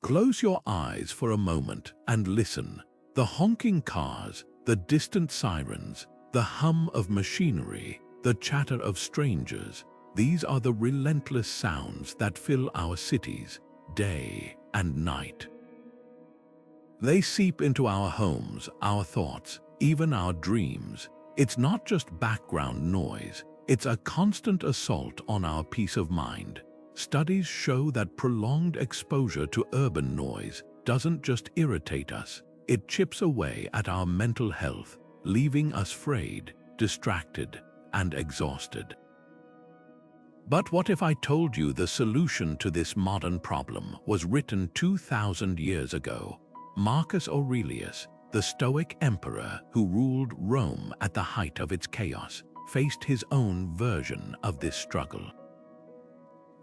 Close your eyes for a moment and listen. The honking cars, the distant sirens, the hum of machinery, the chatter of strangers, these are the relentless sounds that fill our cities, day and night. They seep into our homes, our thoughts, even our dreams. It's not just background noise, it's a constant assault on our peace of mind. Studies show that prolonged exposure to urban noise doesn't just irritate us, it chips away at our mental health, leaving us frayed, distracted, and exhausted. But what if I told you the solution to this modern problem was written 2,000 years ago? Marcus Aurelius, the Stoic emperor who ruled Rome at the height of its chaos, faced his own version of this struggle.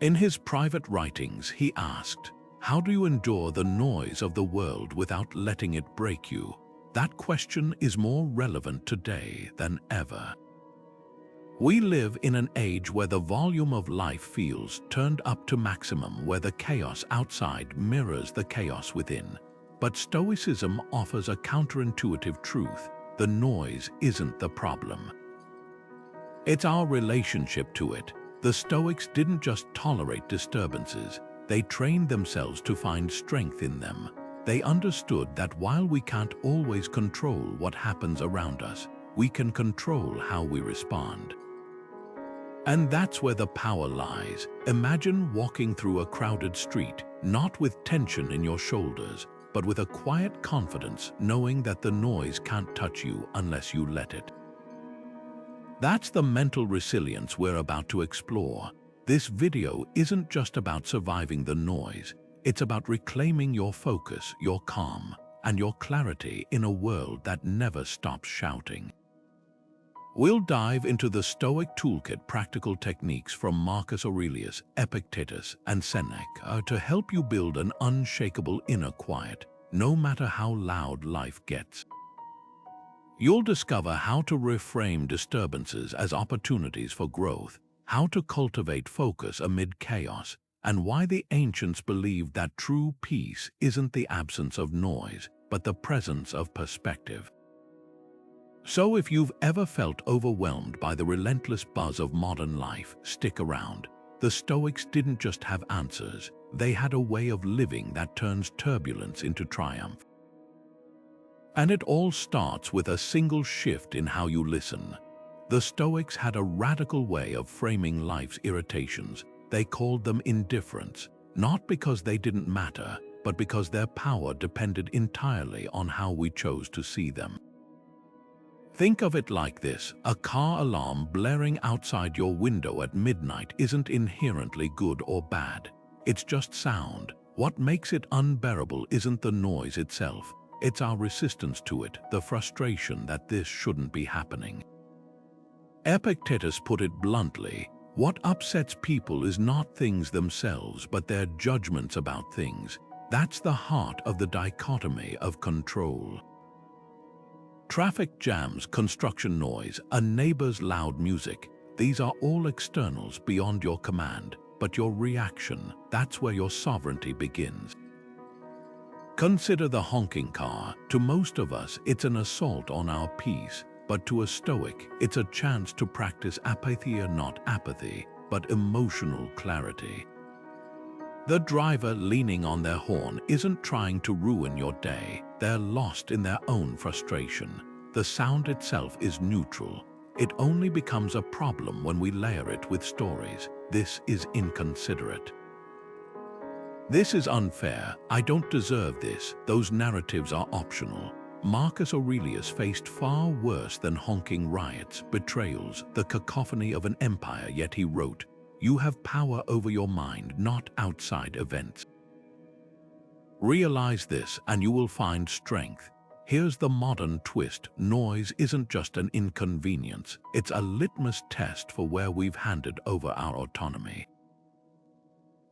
In his private writings, he asked, "How do you endure the noise of the world without letting it break you?" That question is more relevant today than ever. We live in an age where the volume of life feels turned up to maximum, where the chaos outside mirrors the chaos within. But Stoicism offers a counterintuitive truth: the noise isn't the problem. It's our relationship to it. The Stoics didn't just tolerate disturbances, they trained themselves to find strength in them. They understood that while we can't always control what happens around us, we can control how we respond. And that's where the power lies. Imagine walking through a crowded street, not with tension in your shoulders, but with a quiet confidence, knowing that the noise can't touch you unless you let it. That's the mental resilience we're about to explore. This video isn't just about surviving the noise, it's about reclaiming your focus, your calm, and your clarity in a world that never stops shouting. We'll dive into the Stoic Toolkit practical techniques from Marcus Aurelius, Epictetus, and Seneca to help you build an unshakable inner quiet, no matter how loud life gets. You'll discover how to reframe disturbances as opportunities for growth, how to cultivate focus amid chaos, and why the ancients believed that true peace isn't the absence of noise, but the presence of perspective. So if you've ever felt overwhelmed by the relentless buzz of modern life, stick around. The Stoics didn't just have answers, they had a way of living that turns turbulence into triumph. And it all starts with a single shift in how you listen. The Stoics had a radical way of framing life's irritations. They called them indifferents, not because they didn't matter, but because their power depended entirely on how we chose to see them. Think of it like this: a car alarm blaring outside your window at midnight isn't inherently good or bad. It's just sound. What makes it unbearable isn't the noise itself. It's our resistance to it, the frustration that this shouldn't be happening. Epictetus put it bluntly: what upsets people is not things themselves, but their judgments about things. That's the heart of the dichotomy of control. Traffic jams, construction noise, a neighbor's loud music, these are all externals beyond your command, but your reaction, that's where your sovereignty begins. Consider the honking car. To most of us, it's an assault on our peace, but to a Stoic, it's a chance to practice apatheia, not apathy, but emotional clarity. The driver leaning on their horn isn't trying to ruin your day. They're lost in their own frustration. The sound itself is neutral. It only becomes a problem when we layer it with stories. This is inconsiderate. This is unfair. I don't deserve this. Those narratives are optional. Marcus Aurelius faced far worse than honking riots, betrayals, the cacophony of an empire, yet he wrote, "You have power over your mind, not outside events." Realize this and you will find strength. Here's the modern twist: noise isn't just an inconvenience, it's a litmus test for where we've handed over our autonomy.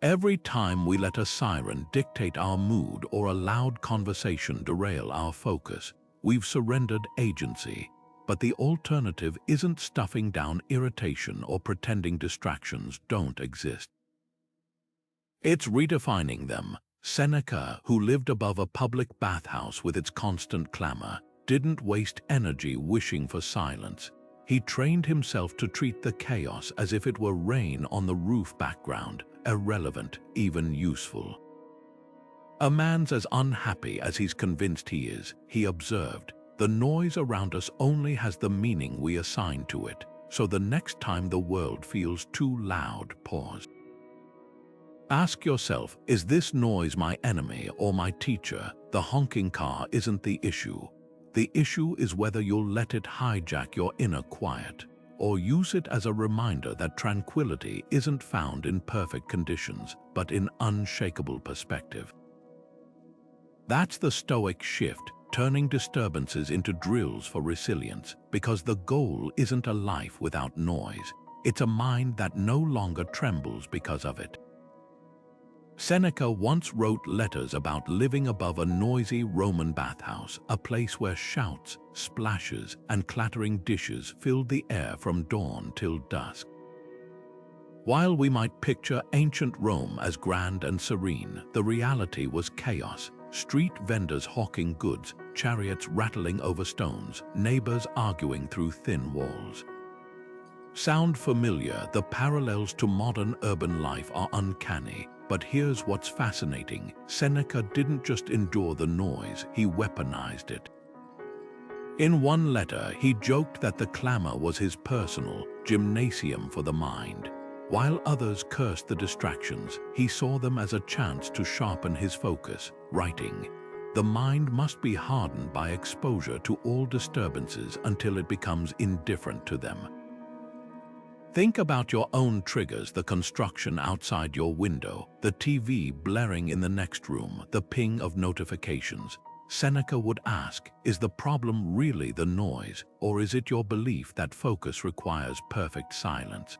Every time we let a siren dictate our mood or a loud conversation derail our focus, we've surrendered agency. But the alternative isn't stuffing down irritation or pretending distractions don't exist. It's redefining them. Seneca, who lived above a public bathhouse with its constant clamor, didn't waste energy wishing for silence. He trained himself to treat the chaos as if it were rain on the roof background, irrelevant, even useful. "A man's as unhappy as he's convinced he is," he observed. "The noise around us only has the meaning we assign to it, so the next time the world feels too loud, pause. Ask yourself, is this noise my enemy or my teacher? The honking car isn't the issue. The issue is whether you'll let it hijack your inner quiet, or use it as a reminder that tranquility isn't found in perfect conditions, but in unshakable perspective." That's the Stoic shift, turning disturbances into drills for resilience, because the goal isn't a life without noise. It's a mind that no longer trembles because of it. Seneca once wrote letters about living above a noisy Roman bathhouse, a place where shouts, splashes, and clattering dishes filled the air from dawn till dusk. While we might picture ancient Rome as grand and serene, the reality was chaos. Street vendors hawking goods, chariots rattling over stones, neighbors arguing through thin walls. Sound familiar? The parallels to modern urban life are uncanny. But here's what's fascinating. Seneca didn't just endure the noise, he weaponized it. In one letter, he joked that the clamor was his personal gymnasium for the mind. While others cursed the distractions, he saw them as a chance to sharpen his focus, writing, "The mind must be hardened by exposure to all disturbances until it becomes indifferent to them." Think about your own triggers: the construction outside your window, the TV blaring in the next room, the ping of notifications. Seneca would ask, is the problem really the noise, or is it your belief that focus requires perfect silence?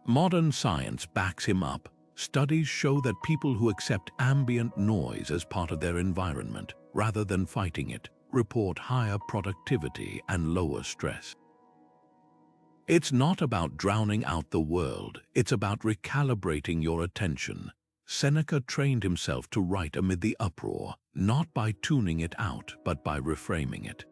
Modern science backs him up. Studies show that people who accept ambient noise as part of their environment, rather than fighting it, report higher productivity and lower stress. It's not about drowning out the world, it's about recalibrating your attention. Seneca trained himself to write amid the uproar, not by tuning it out, but by reframing it.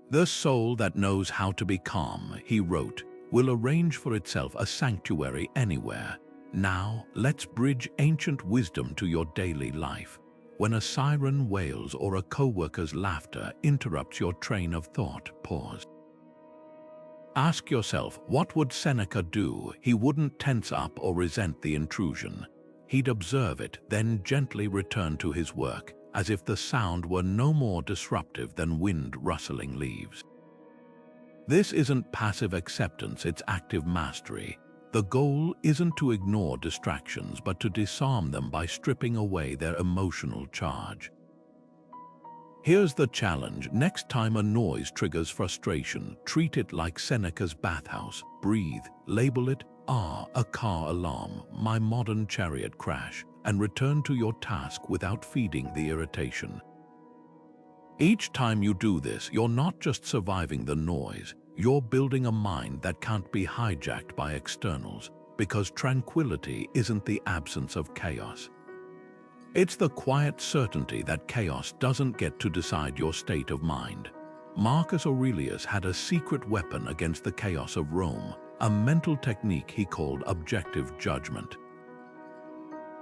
"The soul that knows how to be calm," he wrote, "will arrange for itself a sanctuary anywhere. Now, let's bridge ancient wisdom to your daily life. When a siren wails or a coworker's laughter interrupts your train of thought, pause. Ask yourself, what would Seneca do? He wouldn't tense up or resent the intrusion. He'd observe it, then gently return to his work, as if the sound were no more disruptive than wind rustling leaves. This isn't passive acceptance, it's active mastery. The goal isn't to ignore distractions, but to disarm them by stripping away their emotional charge. Here's the challenge: next time a noise triggers frustration, treat it like Seneca's bathhouse. Breathe, label it, a car alarm, my modern chariot crash, and return to your task without feeding the irritation. Each time you do this, you're not just surviving the noise, you're building a mind that can't be hijacked by externals, because tranquility isn't the absence of chaos. It's the quiet certainty that chaos doesn't get to decide your state of mind. Marcus Aurelius had a secret weapon against the chaos of Rome, a mental technique he called objective judgment.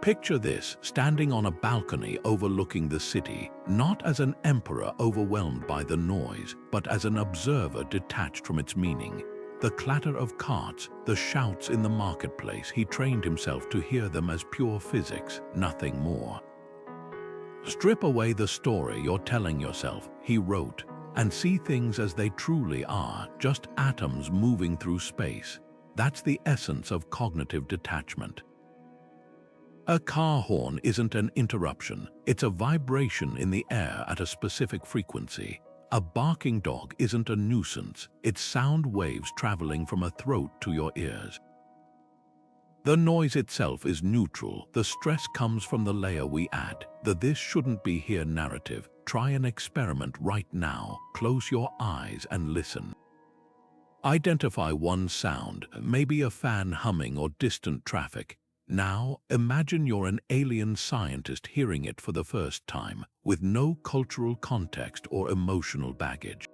Picture this: standing on a balcony overlooking the city, not as an emperor overwhelmed by the noise, but as an observer detached from its meaning. The clatter of carts, the shouts in the marketplace, he trained himself to hear them as pure physics, nothing more. Strip away the story you're telling yourself, he wrote, and see things as they truly are, just atoms moving through space. That's the essence of cognitive detachment. A car horn isn't an interruption, it's a vibration in the air at a specific frequency. A barking dog isn't a nuisance, it's sound waves traveling from a throat to your ears. The noise itself is neutral, the stress comes from the layer we add. The "this shouldn't be here" narrative. Try an experiment right now. Close your eyes and listen. Identify one sound, maybe a fan humming or distant traffic. Now, imagine you're an alien scientist hearing it for the first time, with no cultural context or emotional baggage.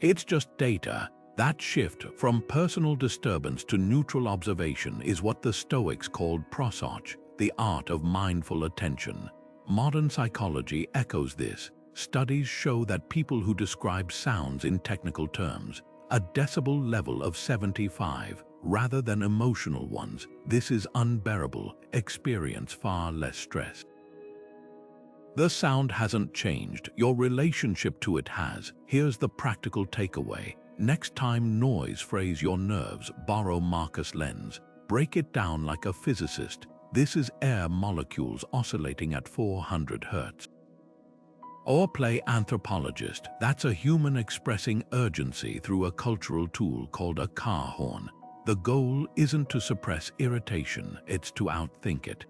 It's just data. That shift from personal disturbance to neutral observation is what the Stoics called prosoph, the art of mindful attention. Modern psychology echoes this. Studies show that people who describe sounds in technical terms, a decibel level of 75, rather than emotional ones, this is unbearable, experience far less stress. The sound hasn't changed, your relationship to it has. Here's the practical takeaway. Next time noise frays your nerves, borrow Marcus' lens. Break it down like a physicist. This is air molecules oscillating at 400 Hz. Or play anthropologist. That's a human expressing urgency through a cultural tool called a car horn. The goal isn't to suppress irritation, it's to outthink it.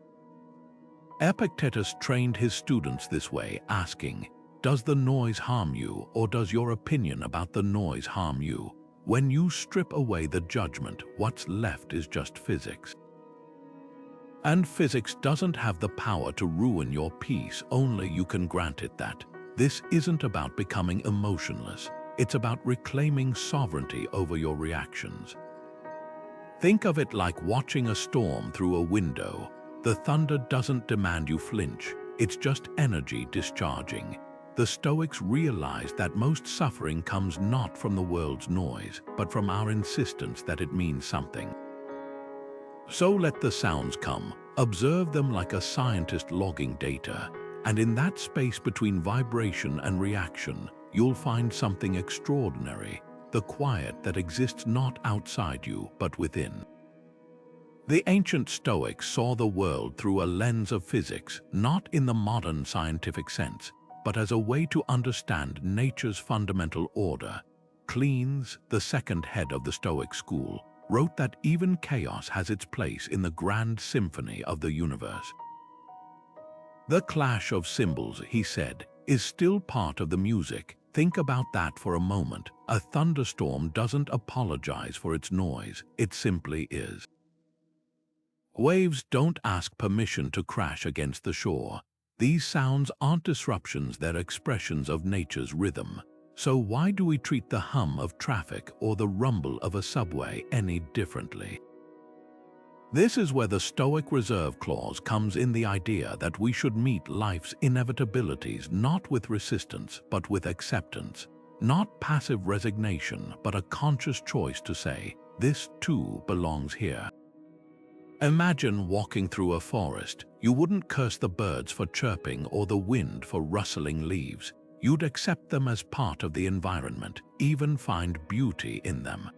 Epictetus trained his students this way, asking, "Does the noise harm you, or does your opinion about the noise harm you?" When you strip away the judgment, what's left is just physics. And physics doesn't have the power to ruin your peace, only you can grant it that. This isn't about becoming emotionless, it's about reclaiming sovereignty over your reactions. Think of it like watching a storm through a window. The thunder doesn't demand you flinch, it's just energy discharging. The Stoics realized that most suffering comes not from the world's noise, but from our insistence that it means something. So let the sounds come, observe them like a scientist logging data, and in that space between vibration and reaction, you'll find something extraordinary, the quiet that exists not outside you, but within. The ancient Stoics saw the world through a lens of physics, not in the modern scientific sense, but as a way to understand nature's fundamental order. Cleans, the second head of the Stoic school, wrote that even chaos has its place in the grand symphony of the universe. The clash of cymbals, he said, is still part of the music. Think about that for a moment. A thunderstorm doesn't apologize for its noise, it simply is. Waves don't ask permission to crash against the shore. These sounds aren't disruptions, they're expressions of nature's rhythm. So why do we treat the hum of traffic or the rumble of a subway any differently? This is where the Stoic reserve clause comes in, the idea that we should meet life's inevitabilities not with resistance but with acceptance. Not passive resignation, but a conscious choice to say, this too belongs here. Imagine walking through a forest. You wouldn't curse the birds for chirping or the wind for rustling leaves. You'd accept them as part of the environment, even find beauty in them.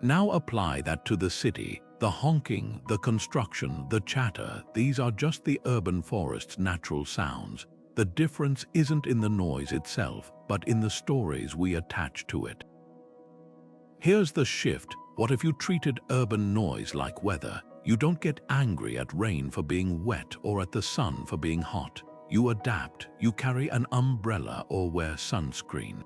Now apply that to the city. The honking, the construction, the chatter, these are just the urban forest's natural sounds. The difference isn't in the noise itself, but in the stories we attach to it. Here's the shift. What if you treated urban noise like weather? You don't get angry at rain for being wet or at the sun for being hot. You adapt, you carry an umbrella or wear sunscreen.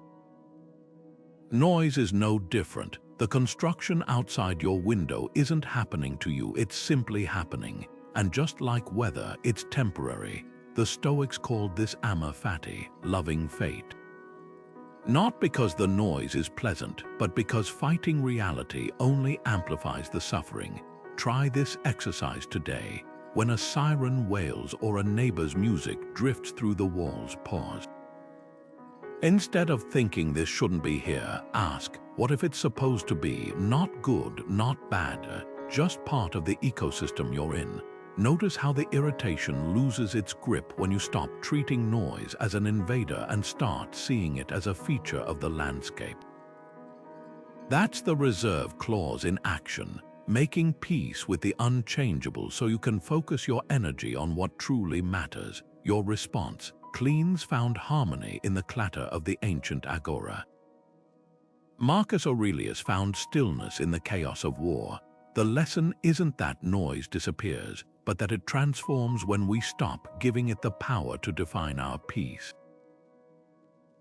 Noise is no different. The construction outside your window isn't happening to you, it's simply happening. And just like weather, it's temporary. The Stoics called this amor fati, loving fate. Not because the noise is pleasant, but because fighting reality only amplifies the suffering. Try this exercise today. When a siren wails or a neighbor's music drifts through the walls, pause. Instead of thinking this shouldn't be here, ask, what if it's supposed to be? Not good, not bad, just part of the ecosystem you're in. Notice how the irritation loses its grip when you stop treating noise as an invader and start seeing it as a feature of the landscape. That's the reserve clause in action, making peace with the unchangeable so you can focus your energy on what truly matters. Your response. Cleans found harmony in the clatter of the ancient agora. Marcus Aurelius found stillness in the chaos of war. The lesson isn't that noise disappears, but that it transforms when we stop giving it the power to define our peace.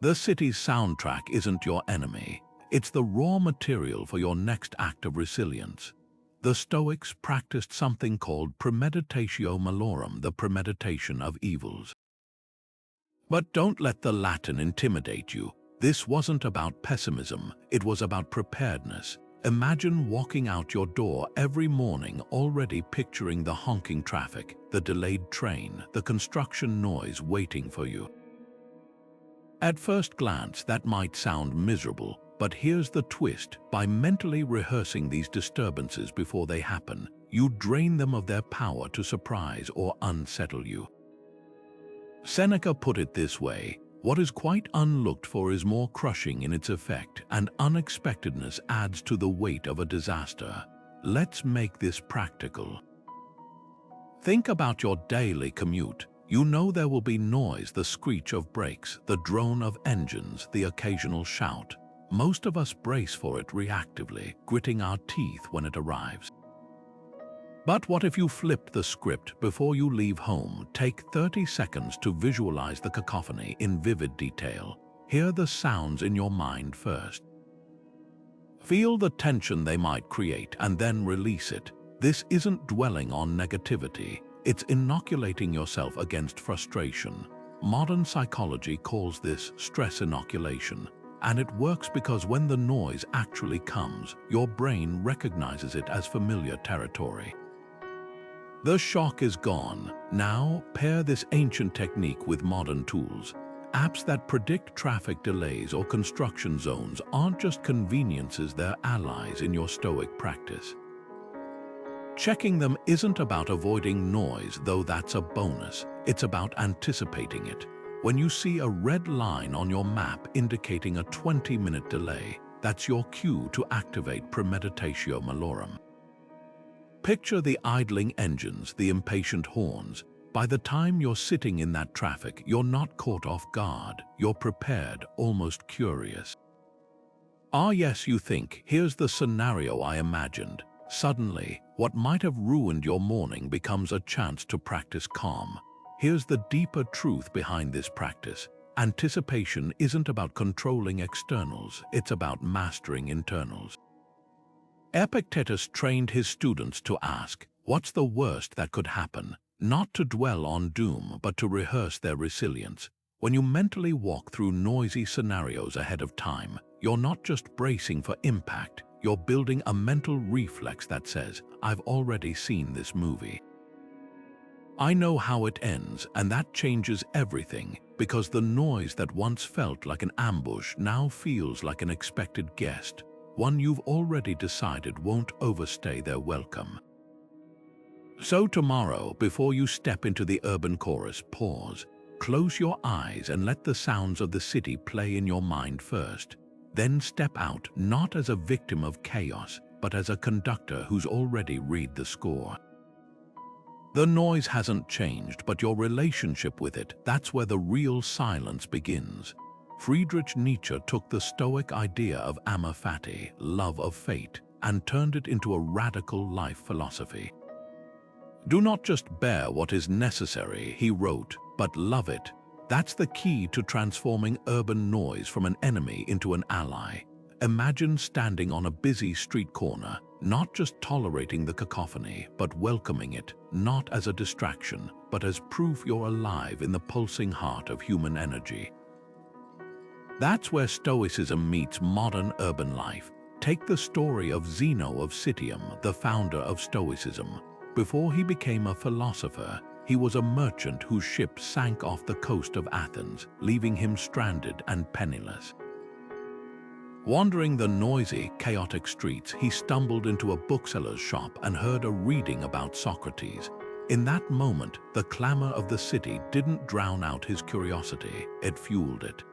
The city's soundtrack isn't your enemy. It's the raw material for your next act of resilience. The Stoics practiced something called premeditatio malorum, the premeditation of evils. But don't let the Latin intimidate you. This wasn't about pessimism, it was about preparedness. Imagine walking out your door every morning already picturing the honking traffic, the delayed train, the construction noise waiting for you. At first glance, that might sound miserable, but here's the twist. By mentally rehearsing these disturbances before they happen, you drain them of their power to surprise or unsettle you. Seneca put it this way: what is quite unlooked for is more crushing in its effect, and unexpectedness adds to the weight of a disaster. Let's make this practical. Think about your daily commute. You know there will be noise, the screech of brakes, the drone of engines, the occasional shout. Most of us brace for it reactively, gritting our teeth when it arrives. But what if you flipped the script before you leave home? Take 30 seconds to visualize the cacophony in vivid detail. Hear the sounds in your mind first. Feel the tension they might create and then release it. This isn't dwelling on negativity. It's inoculating yourself against frustration. Modern psychology calls this stress inoculation. And it works because when the noise actually comes, your brain recognizes it as familiar territory. The shock is gone. Now, pair this ancient technique with modern tools. Apps that predict traffic delays or construction zones aren't just conveniences, they're allies in your Stoic practice. Checking them isn't about avoiding noise, though that's a bonus. It's about anticipating it. When you see a red line on your map indicating a 20-minute delay, that's your cue to activate premeditatio malorum. Picture the idling engines, the impatient horns. By the time you're sitting in that traffic, you're not caught off guard. You're prepared, almost curious. Ah yes, you think, here's the scenario I imagined. Suddenly, what might have ruined your morning becomes a chance to practice calm. Here's the deeper truth behind this practice. Anticipation isn't about controlling externals, it's about mastering internals. Epictetus trained his students to ask, what's the worst that could happen? Not to dwell on doom, but to rehearse their resilience. When you mentally walk through noisy scenarios ahead of time, you're not just bracing for impact, you're building a mental reflex that says, I've already seen this movie. I know how it ends, and that changes everything, because the noise that once felt like an ambush now feels like an expected guest, one you've already decided won't overstay their welcome. So tomorrow, before you step into the urban chorus, pause, close your eyes and let the sounds of the city play in your mind first. Then step out, not as a victim of chaos, but as a conductor who's already read the score. The noise hasn't changed, but your relationship with it, that's where the real silence begins. Friedrich Nietzsche took the Stoic idea of amor fati, love of fate, and turned it into a radical life philosophy. Do not just bear what is necessary, he wrote, but love it. That's the key to transforming urban noise from an enemy into an ally. Imagine standing on a busy street corner, not just tolerating the cacophony, but welcoming it, not as a distraction, but as proof you're alive in the pulsing heart of human energy. That's where Stoicism meets modern urban life. Take the story of Zeno of Citium, the founder of Stoicism. Before he became a philosopher, he was a merchant whose ship sank off the coast of Athens, leaving him stranded and penniless. Wandering the noisy, chaotic streets, he stumbled into a bookseller's shop and heard a reading about Socrates. In that moment, the clamor of the city didn't drown out his curiosity, it fueled it.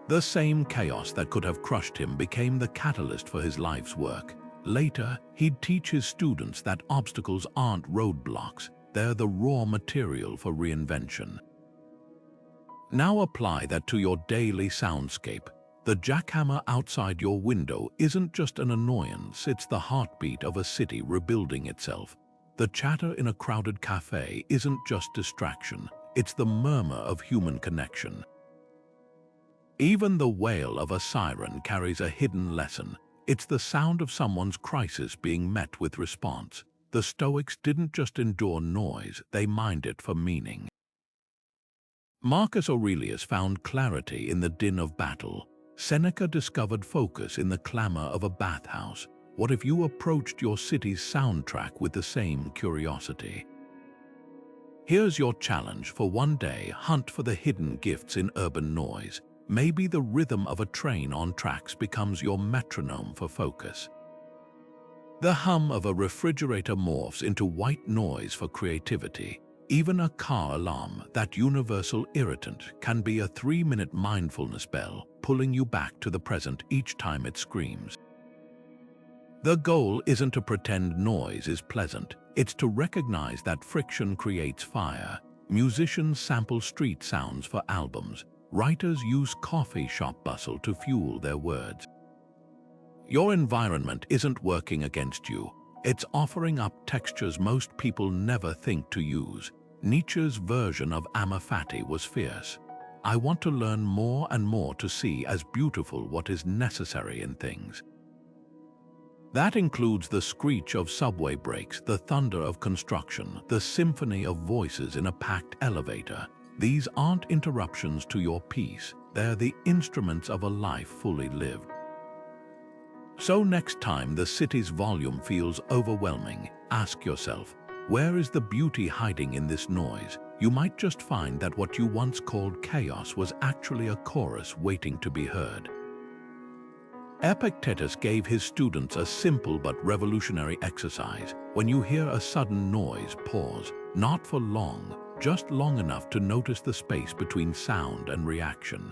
The same chaos that could have crushed him became the catalyst for his life's work. Later, he'd teach his students that obstacles aren't roadblocks, they're the raw material for reinvention. Now apply that to your daily soundscape. The jackhammer outside your window isn't just an annoyance, it's the heartbeat of a city rebuilding itself. The chatter in a crowded cafe isn't just distraction, it's the murmur of human connection. Even the wail of a siren carries a hidden lesson. It's the sound of someone's crisis being met with response. The Stoics didn't just endure noise, they mined it for meaning. Marcus Aurelius found clarity in the din of battle. Seneca discovered focus in the clamor of a bathhouse. What if you approached your city's soundtrack with the same curiosity? Here's your challenge for one day: hunt for the hidden gifts in urban noise. Maybe the rhythm of a train on tracks becomes your metronome for focus. The hum of a refrigerator morphs into white noise for creativity. Even a car alarm, that universal irritant, can be a 3-minute mindfulness bell, pulling you back to the present each time it screams. The goal isn't to pretend noise is pleasant, it's to recognize that friction creates fire. Musicians sample street sounds for albums. Writers use coffee shop bustle to fuel their words. Your environment isn't working against you. It's offering up textures most people never think to use. Nietzsche's version of amor fati was fierce. I want to learn more and more to see as beautiful what is necessary in things. That includes the screech of subway brakes, the thunder of construction, the symphony of voices in a packed elevator. These aren't interruptions to your peace, they're the instruments of a life fully lived. So next time the city's volume feels overwhelming, ask yourself, where is the beauty hiding in this noise? You might just find that what you once called chaos was actually a chorus waiting to be heard. Epictetus gave his students a simple but revolutionary exercise. When you hear a sudden noise, pause, not for long, just long enough to notice the space between sound and reaction.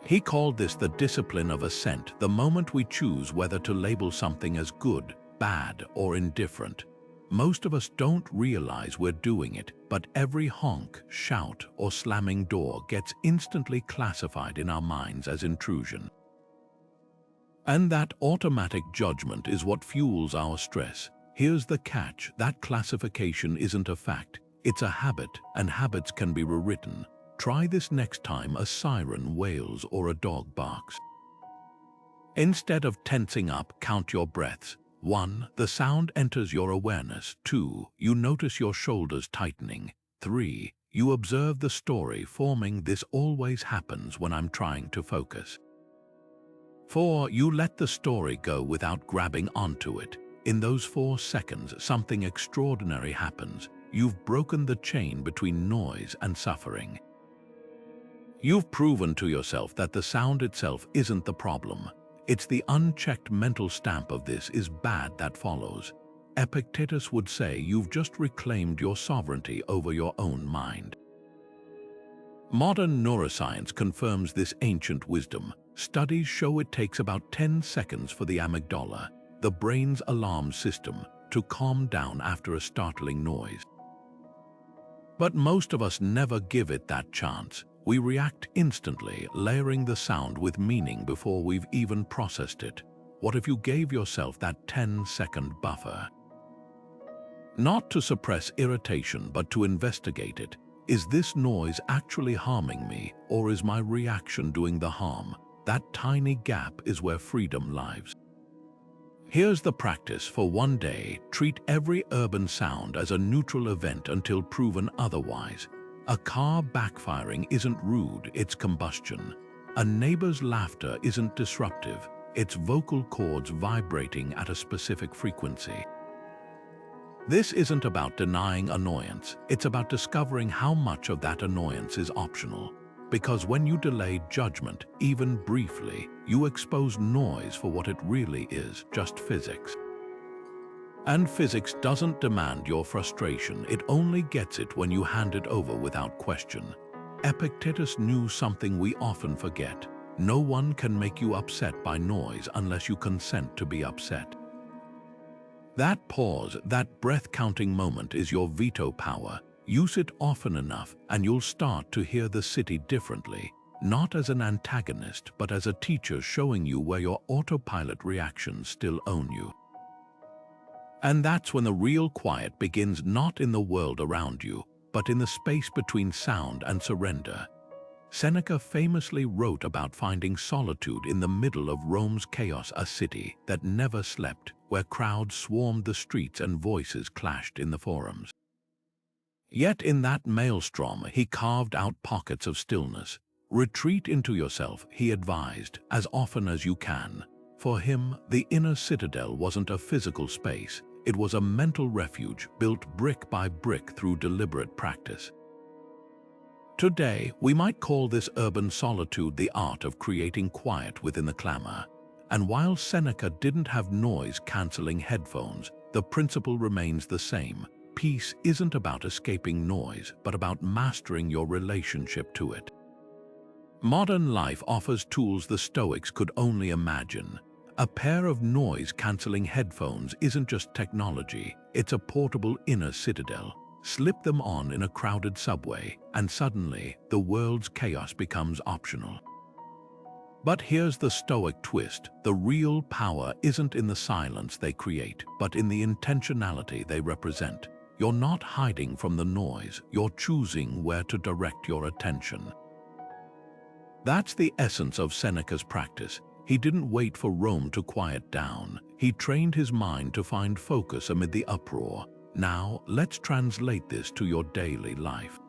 He called this the discipline of assent, the moment we choose whether to label something as good, bad, or indifferent. Most of us don't realize we're doing it, but every honk, shout, or slamming door gets instantly classified in our minds as intrusion. And that automatic judgment is what fuels our stress. Here's the catch: that classification isn't a fact, it's a habit, and habits can be rewritten. Try this next time a siren wails or a dog barks. Instead of tensing up, count your breaths. 1. The sound enters your awareness. 2. You notice your shoulders tightening. 3. You observe the story forming. This always happens when I'm trying to focus. 4. You let the story go without grabbing onto it. In those 4 seconds, something extraordinary happens. You've broken the chain between noise and suffering. You've proven to yourself that the sound itself isn't the problem. It's the unchecked mental stamp of "this is bad" that follows. Epictetus would say you've just reclaimed your sovereignty over your own mind. Modern neuroscience confirms this ancient wisdom. Studies show it takes about 10 seconds for the amygdala, the brain's alarm system, to calm down after a startling noise. But most of us never give it that chance. We react instantly, layering the sound with meaning before we've even processed it. What if you gave yourself that 10-second buffer? Not to suppress irritation, but to investigate it. Is this noise actually harming me, or is my reaction doing the harm? That tiny gap is where freedom lies. Here's the practice for one day: treat every urban sound as a neutral event until proven otherwise. A car backfiring isn't rude, it's combustion. A neighbor's laughter isn't disruptive, it's vocal cords vibrating at a specific frequency. This isn't about denying annoyance, it's about discovering how much of that annoyance is optional. Because when you delay judgment, even briefly, you expose noise for what it really is: just physics. And physics doesn't demand your frustration, it only gets it when you hand it over without question. Epictetus knew something we often forget: no one can make you upset by noise unless you consent to be upset. That pause, that breath-counting moment is your veto power. Use it often enough and you'll start to hear the city differently, not as an antagonist but as a teacher showing you where your autopilot reactions still own you. And that's when the real quiet begins, not in the world around you, but in the space between sound and surrender. Seneca famously wrote about finding solitude in the middle of Rome's chaos, a city that never slept, where crowds swarmed the streets and voices clashed in the forums. Yet in that maelstrom he carved out pockets of stillness. Retreat into yourself, he advised, as often as you can. For him, the inner citadel wasn't a physical space, it was a mental refuge built brick by brick through deliberate practice. Today, we might call this urban solitude the art of creating quiet within the clamor. And while Seneca didn't have noise-canceling headphones, the principle remains the same. Peace isn't about escaping noise, but about mastering your relationship to it. Modern life offers tools the Stoics could only imagine. A pair of noise-canceling headphones isn't just technology, it's a portable inner citadel. Slip them on in a crowded subway, and suddenly, the world's chaos becomes optional. But here's the Stoic twist. The real power isn't in the silence they create, but in the intentionality they represent. You're not hiding from the noise, you're choosing where to direct your attention. That's the essence of Seneca's practice. He didn't wait for Rome to quiet down. He trained his mind to find focus amid the uproar. Now, let's translate this to your daily life.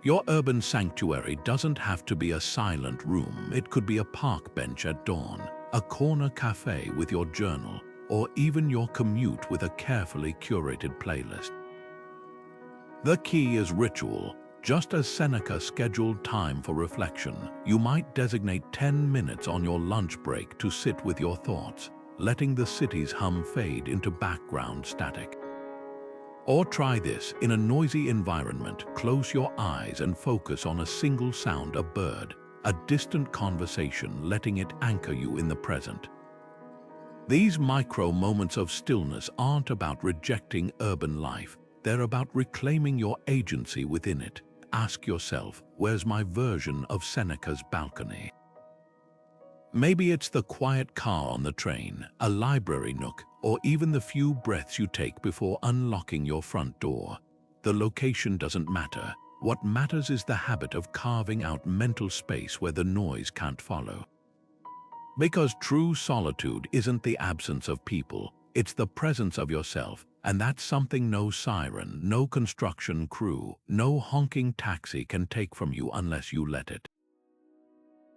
Your urban sanctuary doesn't have to be a silent room. It could be a park bench at dawn, a corner cafe with your journal, or even your commute with a carefully curated playlist. The key is ritual. Just as Seneca scheduled time for reflection, you might designate 10 minutes on your lunch break to sit with your thoughts, letting the city's hum fade into background static. Or try this: in a noisy environment, close your eyes and focus on a single sound, a bird, a distant conversation, letting it anchor you in the present. These micro moments of stillness aren't about rejecting urban life, they're about reclaiming your agency within it. Ask yourself, where's my version of Seneca's balcony? Maybe it's the quiet car on the train, a library nook, or even the few breaths you take before unlocking your front door. The location doesn't matter. What matters is the habit of carving out mental space where the noise can't follow. Because true solitude isn't the absence of people, it's the presence of yourself, and that's something no siren, no construction crew, no honking taxi can take from you unless you let it.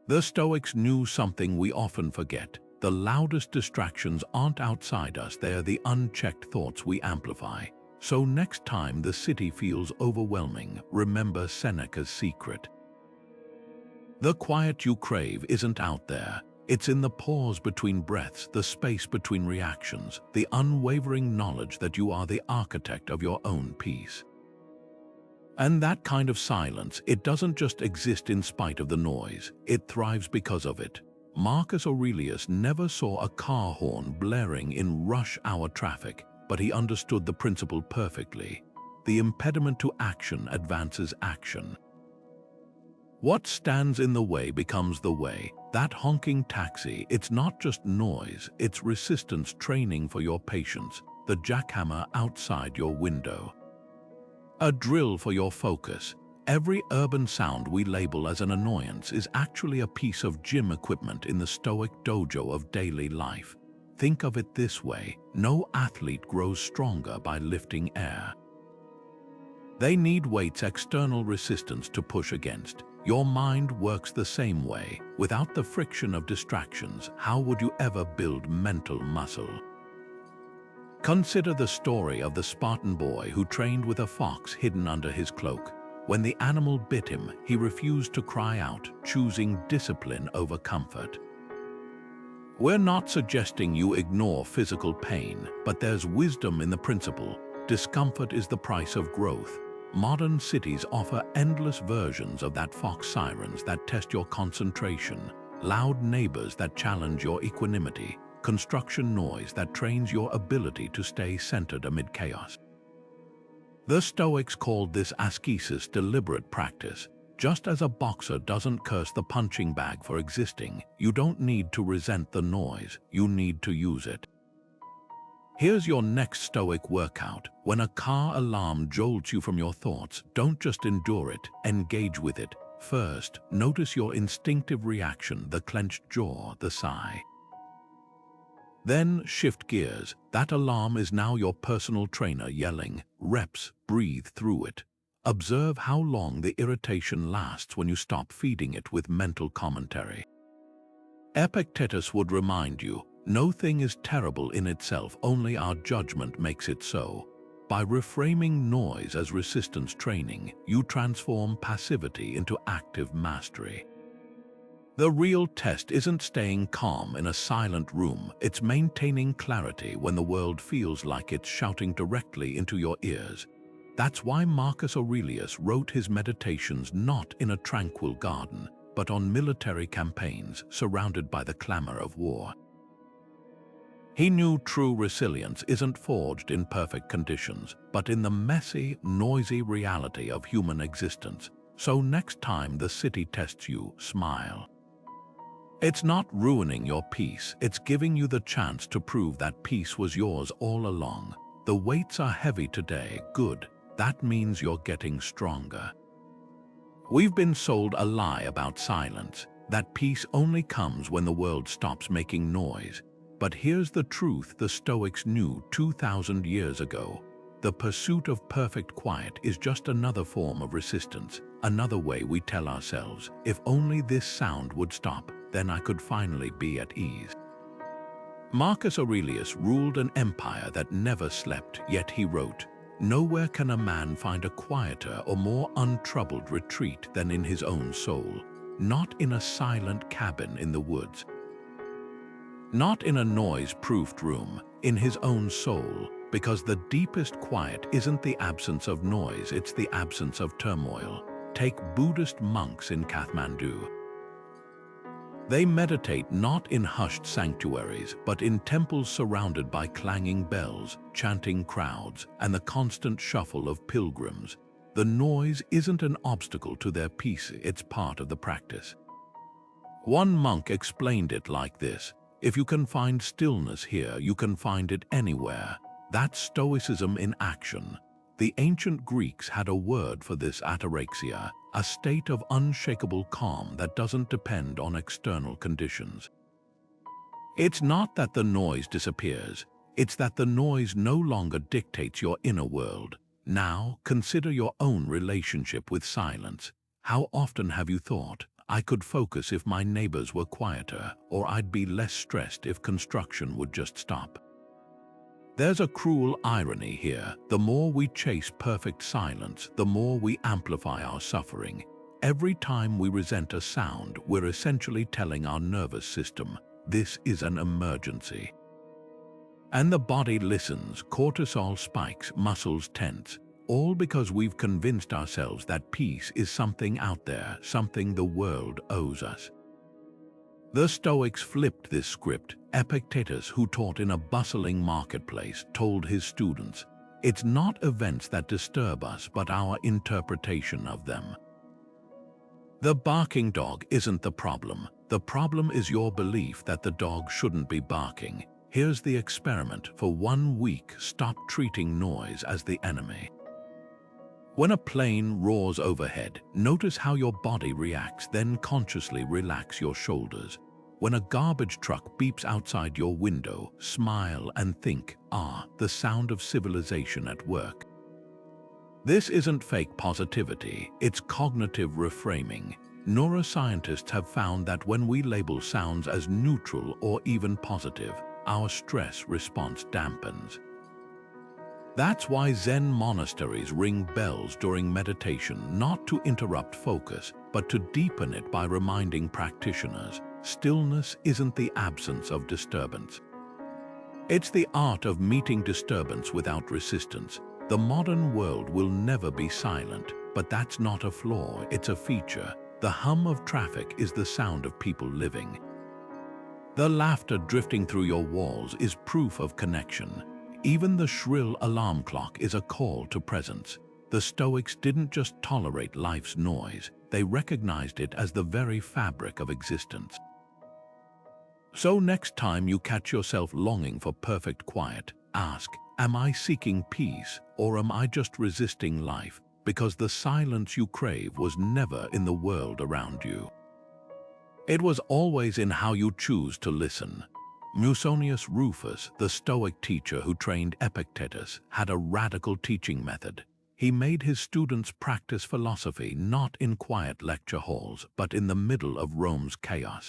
The Stoics knew something we often forget. The loudest distractions aren't outside us, they are the unchecked thoughts we amplify. So next time the city feels overwhelming, remember Seneca's secret. The quiet you crave isn't out there. It's in the pause between breaths, the space between reactions, the unwavering knowledge that you are the architect of your own peace. And that kind of silence, it doesn't just exist in spite of the noise, it thrives because of it. Marcus Aurelius never saw a car horn blaring in rush-hour traffic, but he understood the principle perfectly. The impediment to action advances action. What stands in the way becomes the way. That honking taxi, it's not just noise, it's resistance training for your patience, the jackhammer outside your window. A drill for your focus. Every urban sound we label as an annoyance is actually a piece of gym equipment in the Stoic dojo of daily life. Think of it this way: no athlete grows stronger by lifting air. They need weights, external resistance to push against. Your mind works the same way. Without the friction of distractions, how would you ever build mental muscle? Consider the story of the Spartan boy who trained with a fox hidden under his cloak. When the animal bit him, he refused to cry out, choosing discipline over comfort. We're not suggesting you ignore physical pain, but there's wisdom in the principle. Discomfort is the price of growth. Modern cities offer endless versions of that: fox sirens that test your concentration, loud neighbors that challenge your equanimity, construction noise that trains your ability to stay centered amid chaos. The Stoics called this ascesis, deliberate practice. Just as a boxer doesn't curse the punching bag for existing, you don't need to resent the noise, you need to use it. Here's your next Stoic workout. When a car alarm jolts you from your thoughts, don't just endure it, engage with it. First, notice your instinctive reaction, the clenched jaw, the sigh. Then shift gears. That alarm is now your personal trainer yelling, "Reps, breathe through it." Observe how long the irritation lasts when you stop feeding it with mental commentary. Epictetus would remind you, no thing is terrible in itself, only our judgment makes it so. By reframing noise as resistance training, you transform passivity into active mastery. The real test isn't staying calm in a silent room, it's maintaining clarity when the world feels like it's shouting directly into your ears. That's why Marcus Aurelius wrote his meditations not in a tranquil garden, but on military campaigns surrounded by the clamor of war. He knew true resilience isn't forged in perfect conditions, but in the messy, noisy reality of human existence. So next time the city tests you, smile. It's not ruining your peace, it's giving you the chance to prove that peace was yours all along. The weights are heavy today, good. That means you're getting stronger. We've been sold a lie about silence, that peace only comes when the world stops making noise. But here's the truth the Stoics knew 2,000 years ago. The pursuit of perfect quiet is just another form of resistance, another way we tell ourselves, if only this sound would stop, then I could finally be at ease. Marcus Aurelius ruled an empire that never slept, yet he wrote, "Nowhere can a man find a quieter or more untroubled retreat than in his own soul, not in a silent cabin in the woods, not in a noise-proofed room, in his own soul, because the deepest quiet isn't the absence of noise, it's the absence of turmoil." Take Buddhist monks in Kathmandu. They meditate not in hushed sanctuaries, but in temples surrounded by clanging bells, chanting crowds, and the constant shuffle of pilgrims. The noise isn't an obstacle to their peace, it's part of the practice. One monk explained it like this: if you can find stillness here, you can find it anywhere. That's Stoicism in action. The ancient Greeks had a word for this: ataraxia, a state of unshakable calm that doesn't depend on external conditions. It's not that the noise disappears, it's that the noise no longer dictates your inner world. Now, consider your own relationship with silence. How often have you thought, I could focus if my neighbors were quieter, or I'd be less stressed if construction would just stop? There's a cruel irony here. The more we chase perfect silence, the more we amplify our suffering. Every time we resent a sound, we're essentially telling our nervous system, this is an emergency. And the body listens, cortisol spikes, muscles tense, all because we've convinced ourselves that peace is something out there, something the world owes us. The Stoics flipped this script. Epictetus, who taught in a bustling marketplace, told his students, it's not events that disturb us, but our interpretation of them. The barking dog isn't the problem. The problem is your belief that the dog shouldn't be barking. Here's the experiment. For 1 week, stop treating noise as the enemy. When a plane roars overhead, notice how your body reacts, then consciously relax your shoulders. When a garbage truck beeps outside your window, smile and think, the sound of civilization at work. This isn't fake positivity, it's cognitive reframing. Neuroscientists have found that when we label sounds as neutral or even positive, our stress response dampens. That's why Zen monasteries ring bells during meditation, not to interrupt focus, but to deepen it by reminding practitioners, stillness isn't the absence of disturbance. It's the art of meeting disturbance without resistance. The modern world will never be silent, but that's not a flaw, it's a feature. The hum of traffic is the sound of people living. The laughter drifting through your walls is proof of connection. Even the shrill alarm clock is a call to presence. The Stoics didn't just tolerate life's noise, they recognized it as the very fabric of existence. So next time you catch yourself longing for perfect quiet, ask, am I seeking peace, or am I just resisting life? because the silence you crave was never in the world around you. It was always in how you choose to listen. Musonius Rufus, the Stoic teacher who trained Epictetus, had a radical teaching method. He made his students practice philosophy not in quiet lecture halls, but in the middle of Rome's chaos.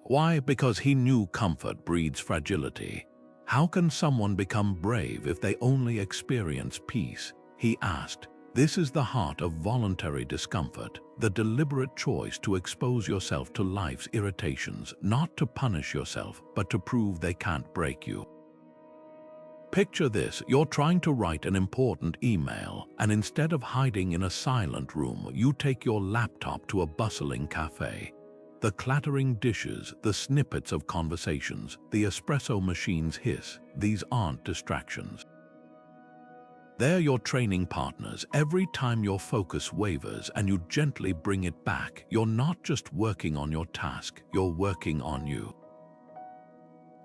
Why? Because he knew comfort breeds fragility. How can someone become brave if they only experience peace? He asked. This is the heart of voluntary discomfort, the deliberate choice to expose yourself to life's irritations, not to punish yourself, but to prove they can't break you. Picture this: you're trying to write an important email, and instead of hiding in a silent room, you take your laptop to a bustling cafe. The clattering dishes, the snippets of conversations, the espresso machine's hiss, these aren't distractions. They're your training partners. Every time your focus wavers and you gently bring it back, you're not just working on your task, you're working on you.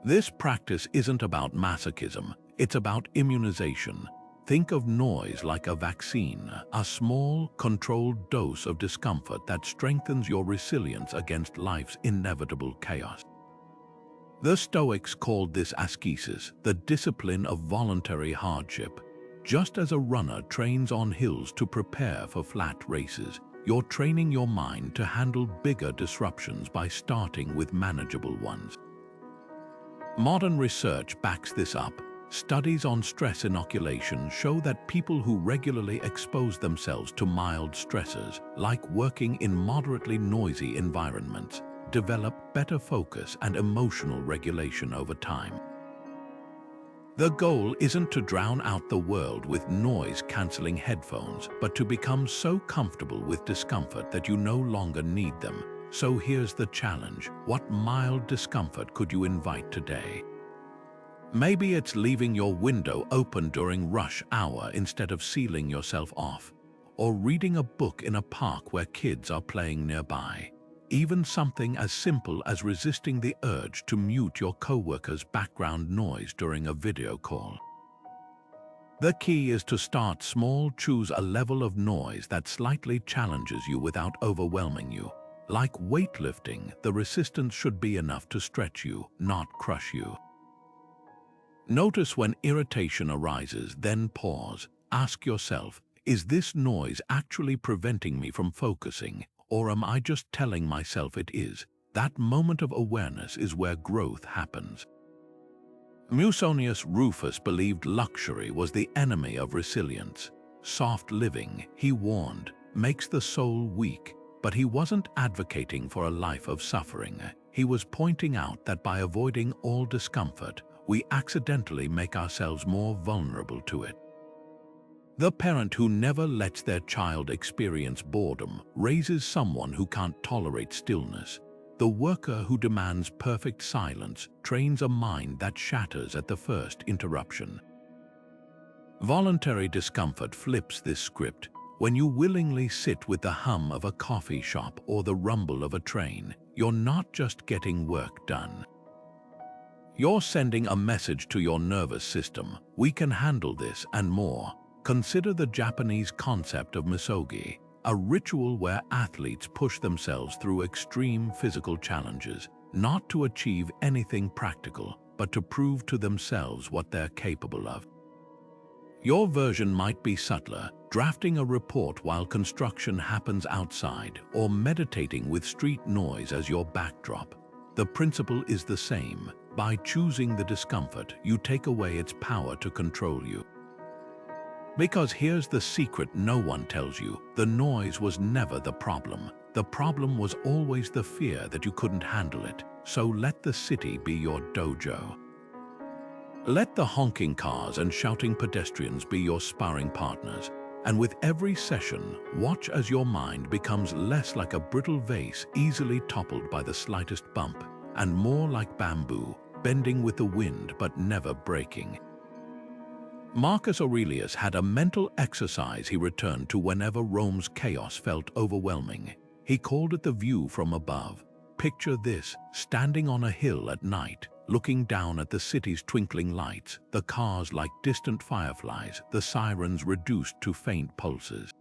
This practice isn't about masochism, it's about immunization. Think of noise like a vaccine, a small, controlled dose of discomfort that strengthens your resilience against life's inevitable chaos. The Stoics called this ascesis, the discipline of voluntary hardship. Just as a runner trains on hills to prepare for flat races, you're training your mind to handle bigger disruptions by starting with manageable ones. Modern research backs this up. Studies on stress inoculation show that people who regularly expose themselves to mild stressors, like working in moderately noisy environments, develop better focus and emotional regulation over time. The goal isn't to drown out the world with noise-canceling headphones, but to become so comfortable with discomfort that you no longer need them. So here's the challenge: what mild discomfort could you invite today? Maybe it's leaving your window open during rush hour instead of sealing yourself off, or reading a book in a park where kids are playing nearby. Even something as simple as resisting the urge to mute your coworker's background noise during a video call. The key is to start small. Choose a level of noise that slightly challenges you without overwhelming you. Like weightlifting, the resistance should be enough to stretch you, not crush you. Notice when irritation arises, then pause. Ask yourself, is this noise actually preventing me from focusing? Or am I just telling myself it is? That moment of awareness is where growth happens. Musonius Rufus believed luxury was the enemy of resilience. Soft living, he warned, makes the soul weak, but he wasn't advocating for a life of suffering. He was pointing out that by avoiding all discomfort, we accidentally make ourselves more vulnerable to it. The parent who never lets their child experience boredom raises someone who can't tolerate stillness. The worker who demands perfect silence trains a mind that shatters at the first interruption. Voluntary discomfort flips this script. When you willingly sit with the hum of a coffee shop or the rumble of a train, you're not just getting work done. You're sending a message to your nervous system: we can handle this and more. Consider the Japanese concept of misogi, a ritual where athletes push themselves through extreme physical challenges, not to achieve anything practical, but to prove to themselves what they're capable of. Your version might be subtler, drafting a report while construction happens outside, or meditating with street noise as your backdrop. The principle is the same. By choosing the discomfort, you take away its power to control you. Because here's the secret no one tells you: the noise was never the problem. The problem was always the fear that you couldn't handle it. So let the city be your dojo. Let the honking cars and shouting pedestrians be your sparring partners. And with every session, watch as your mind becomes less like a brittle vase easily toppled by the slightest bump, and more like bamboo, bending with the wind but never breaking. Marcus Aurelius had a mental exercise he returned to whenever Rome's chaos felt overwhelming. He called it the view from above. Picture this: standing on a hill at night, looking down at the city's twinkling lights, the cars like distant fireflies, the sirens reduced to faint pulses.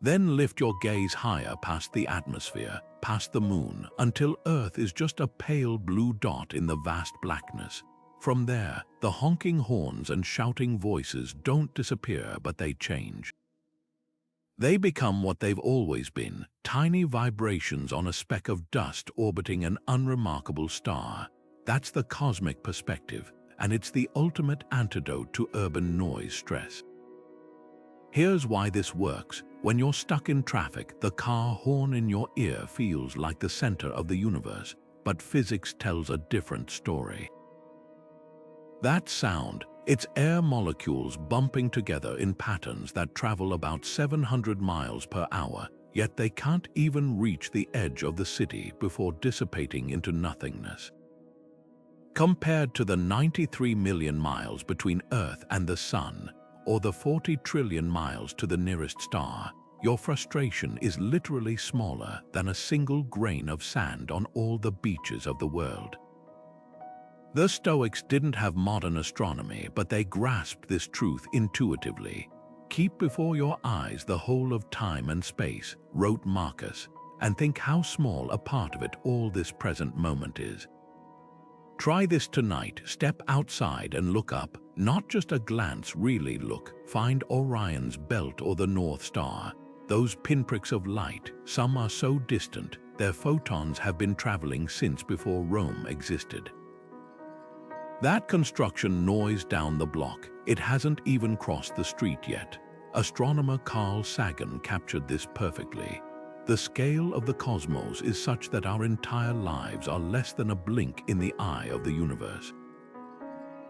Then lift your gaze higher past the atmosphere, past the moon, until Earth is just a pale blue dot in the vast blackness. From there, the honking horns and shouting voices don't disappear, but they change. They become what they've always been, tiny vibrations on a speck of dust orbiting an unremarkable star. That's the cosmic perspective, and it's the ultimate antidote to urban noise stress. Here's why this works. When you're stuck in traffic, the car horn in your ear feels like the center of the universe, but physics tells a different story. That sound, it's air molecules bumping together in patterns that travel about 700 miles per hour, yet they can't even reach the edge of the city before dissipating into nothingness. Compared to the 93 million miles between Earth and the Sun, or the 40 trillion miles to the nearest star, your frustration is literally smaller than a single grain of sand on all the beaches of the world. The Stoics didn't have modern astronomy, but they grasped this truth intuitively. "Keep before your eyes the whole of time and space," wrote Marcus, "and think how small a part of it all this present moment is." Try this tonight. Step outside and look up. Not just a glance, really look. Find Orion's belt or the North Star. Those pinpricks of light, some are so distant, their photons have been traveling since before Rome existed. That construction noise down the block, it hasn't even crossed the street yet. Astronomer Carl Sagan captured this perfectly. The scale of the cosmos is such that our entire lives are less than a blink in the eye of the universe.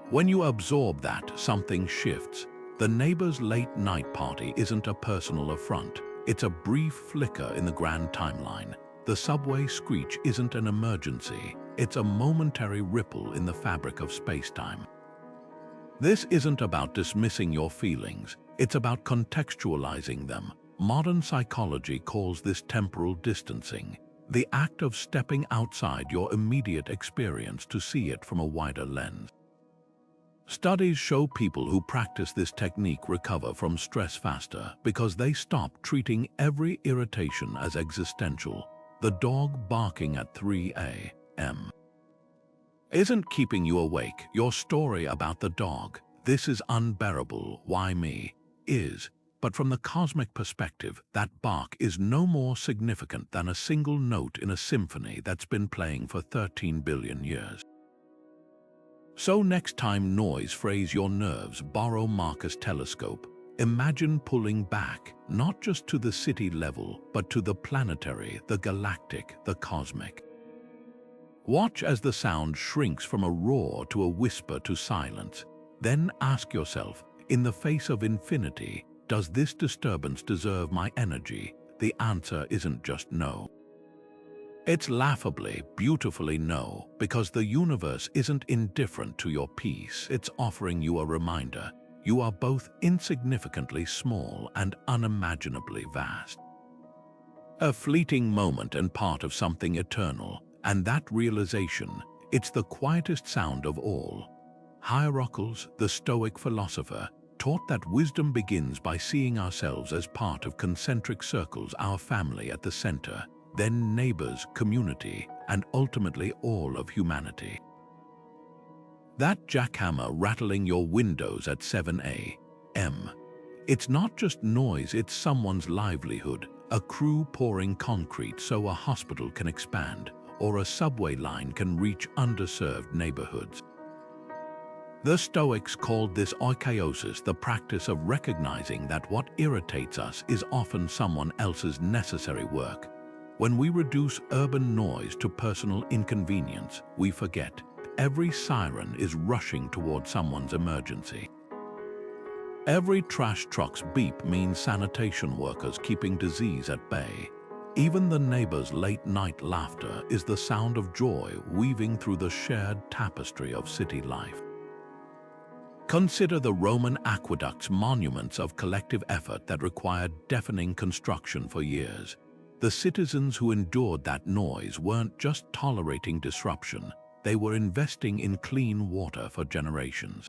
When you absorb that, something shifts. The neighbor's late-night party isn't a personal affront. It's a brief flicker in the grand timeline. The subway screech isn't an emergency. It's a momentary ripple in the fabric of space-time. This isn't about dismissing your feelings. It's about contextualizing them. Modern psychology calls this temporal distancing, the act of stepping outside your immediate experience to see it from a wider lens. Studies show people who practice this technique recover from stress faster because they stop treating every irritation as existential. The dog barking at 3 a.m. isn't keeping you awake. Your story about the dog, "This is unbearable, why me?" is. But from the cosmic perspective, that bark is no more significant than a single note in a symphony that's been playing for 13 billion years. So next time noise frays your nerves, borrow Marcus' telescope. Imagine pulling back, not just to the city level, but to the planetary, the galactic, the cosmic. Watch as the sound shrinks from a roar to a whisper to silence. Then ask yourself, in the face of infinity, does this disturbance deserve my energy? The answer isn't just no. It's laughably, beautifully no, because the universe isn't indifferent to your peace. It's offering you a reminder. You are both insignificantly small and unimaginably vast. A fleeting moment and part of something eternal, and that realization, it's the quietest sound of all. Hierocles, the Stoic philosopher, taught that wisdom begins by seeing ourselves as part of concentric circles, our family at the center, then neighbors, community, and ultimately all of humanity. That jackhammer rattling your windows at 7 a.m. It's not just noise, it's someone's livelihood, a crew pouring concrete so a hospital can expand, or a subway line can reach underserved neighborhoods. The Stoics called this oikeiosis, the practice of recognizing that what irritates us is often someone else's necessary work. When we reduce urban noise to personal inconvenience, we forget every siren is rushing toward someone's emergency. Every trash truck's beep means sanitation workers keeping disease at bay. Even the neighbor's late-night laughter is the sound of joy weaving through the shared tapestry of city life. Consider the Roman aqueducts, monuments of collective effort that required deafening construction for years. The citizens who endured that noise weren't just tolerating disruption, they were investing in clean water for generations.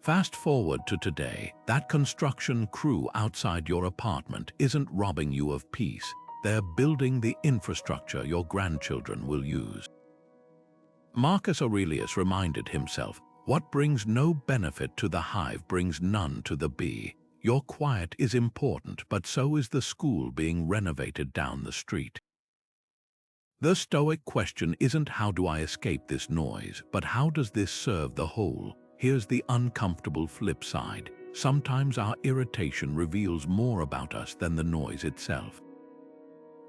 Fast forward to today, that construction crew outside your apartment isn't robbing you of peace. They're building the infrastructure your grandchildren will use. Marcus Aurelius reminded himself, "What brings no benefit to the hive brings none to the bee." Your quiet is important, but so is the school being renovated down the street. The Stoic question isn't how do I escape this noise, but how does this serve the whole? Here's the uncomfortable flip side. Sometimes our irritation reveals more about us than the noise itself.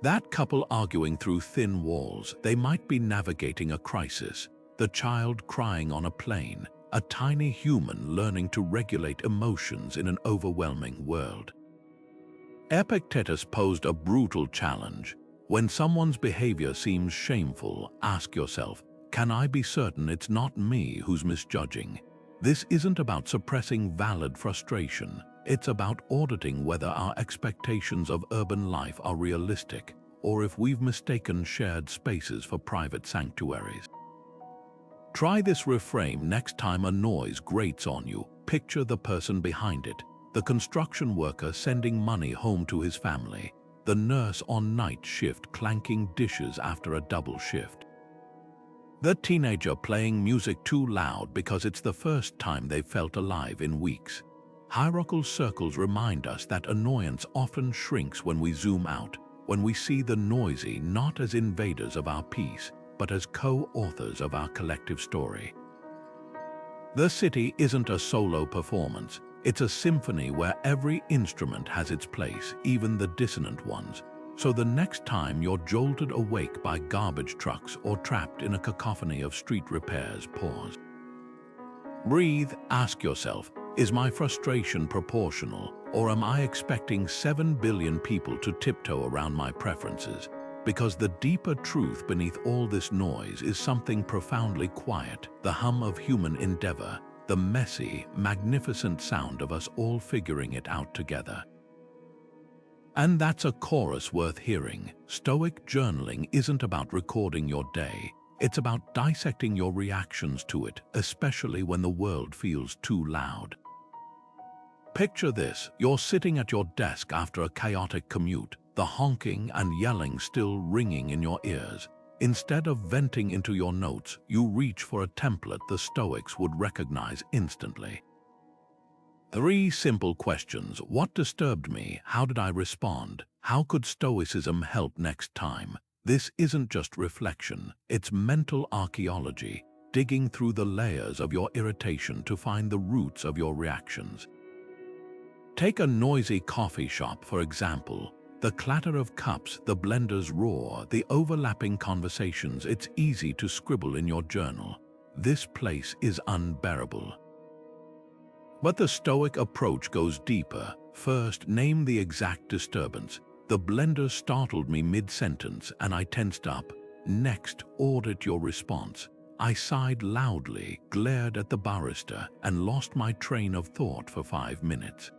That couple arguing through thin walls, they might be navigating a crisis. The child crying on a plane, a tiny human learning to regulate emotions in an overwhelming world. Epictetus posed a brutal challenge. When someone's behavior seems shameful, ask yourself, can I be certain it's not me who's misjudging? This isn't about suppressing valid frustration. It's about auditing whether our expectations of urban life are realistic, or if we've mistaken shared spaces for private sanctuaries. Try this reframe next time a noise grates on you. Picture the person behind it, the construction worker sending money home to his family, the nurse on night shift clanking dishes after a double shift. The teenager playing music too loud because it's the first time they've felt alive in weeks. Hierarchical circles remind us that annoyance often shrinks when we zoom out, when we see the noisy not as invaders of our peace, but as co-authors of our collective story. The city isn't a solo performance. It's a symphony where every instrument has its place, even the dissonant ones. So the next time you're jolted awake by garbage trucks or trapped in a cacophony of street repairs, pause. Breathe, ask yourself, is my frustration proportional, or am I expecting 7 billion people to tiptoe around my preferences? Because the deeper truth beneath all this noise is something profoundly quiet, the hum of human endeavor, the messy, magnificent sound of us all figuring it out together. And that's a chorus worth hearing. Stoic journaling isn't about recording your day. It's about dissecting your reactions to it, especially when the world feels too loud. Picture this, you're sitting at your desk after a chaotic commute, the honking and yelling still ringing in your ears. Instead of venting into your notes, you reach for a template the Stoics would recognize instantly. 3 simple questions. What disturbed me? How did I respond? How could Stoicism help next time? This isn't just reflection, it's mental archaeology, digging through the layers of your irritation to find the roots of your reactions. Take a noisy coffee shop, for example. The clatter of cups, the blender's roar, the overlapping conversations, it's easy to scribble in your journal. This place is unbearable. But the Stoic approach goes deeper. First, name the exact disturbance. The blender startled me mid-sentence and I tensed up. Next, audit your response. I sighed loudly, glared at the barista, and lost my train of thought for 5 minutes.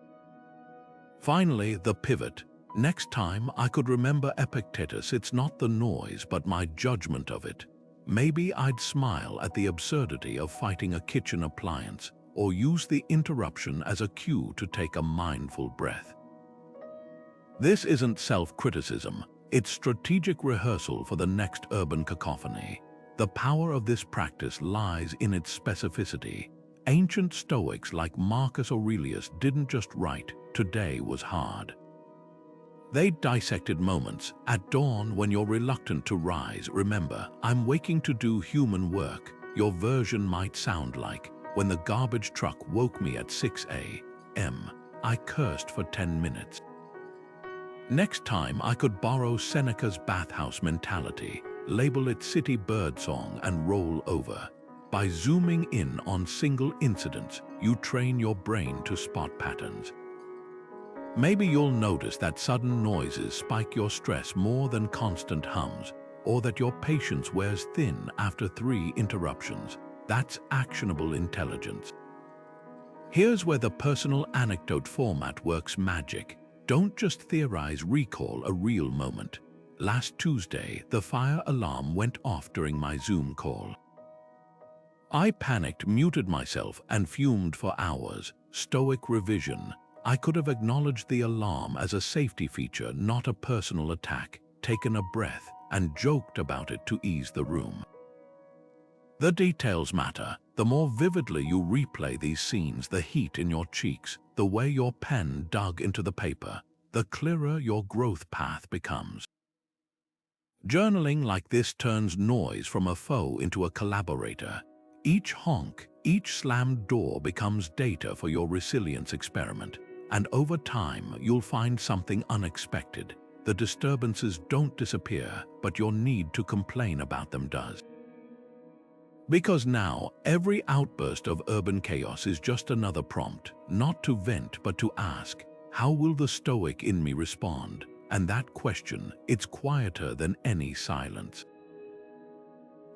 Finally, the pivot. Next time, I could remember Epictetus. It's not the noise, but my judgment of it. Maybe I'd smile at the absurdity of fighting a kitchen appliance, or use the interruption as a cue to take a mindful breath. This isn't self-criticism, it's strategic rehearsal for the next urban cacophony. The power of this practice lies in its specificity. Ancient Stoics like Marcus Aurelius didn't just write, "Today was hard." They dissected moments. At dawn, when you're reluctant to rise, remember, I'm waking to do human work. Your version might sound like, when the garbage truck woke me at 6 a.m., I cursed for 10 minutes. Next time, I could borrow Seneca's bathhouse mentality, label it city birdsong, and roll over. By zooming in on single incidents, you train your brain to spot patterns. Maybe you'll notice that sudden noises spike your stress more than constant hums, or that your patience wears thin after 3 interruptions. That's actionable intelligence. Here's where the personal anecdote format works magic. Don't just theorize, recall a real moment. Last Tuesday, the fire alarm went off during my Zoom call. I panicked, muted myself, and fumed for hours. Stoic revision. I could have acknowledged the alarm as a safety feature, not a personal attack, taken a breath, and joked about it to ease the room. The details matter. The more vividly you replay these scenes, the heat in your cheeks, the way your pen dug into the paper, the clearer your growth path becomes. Journaling like this turns noise from a foe into a collaborator. Each honk, each slammed door becomes data for your resilience experiment, and over time you'll find something unexpected. The disturbances don't disappear, but your need to complain about them does. Because now, every outburst of urban chaos is just another prompt, not to vent but to ask, how will the Stoic in me respond? And that question, it's quieter than any silence.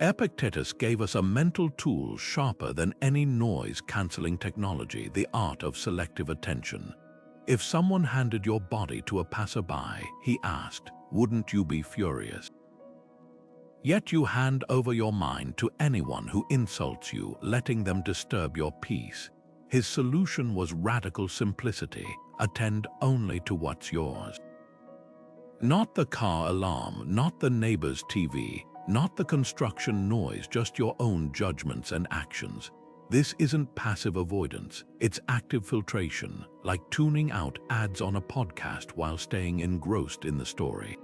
Epictetus gave us a mental tool sharper than any noise-canceling technology, the art of selective attention. If someone handed your body to a passerby, he asked, wouldn't you be furious? Yet you hand over your mind to anyone who insults you, letting them disturb your peace. His solution was radical simplicity: attend only to what's yours. Not the car alarm, not the neighbor's TV, not the construction noise, just your own judgments and actions. This isn't passive avoidance, it's active filtration, like tuning out ads on a podcast while staying engrossed in the story.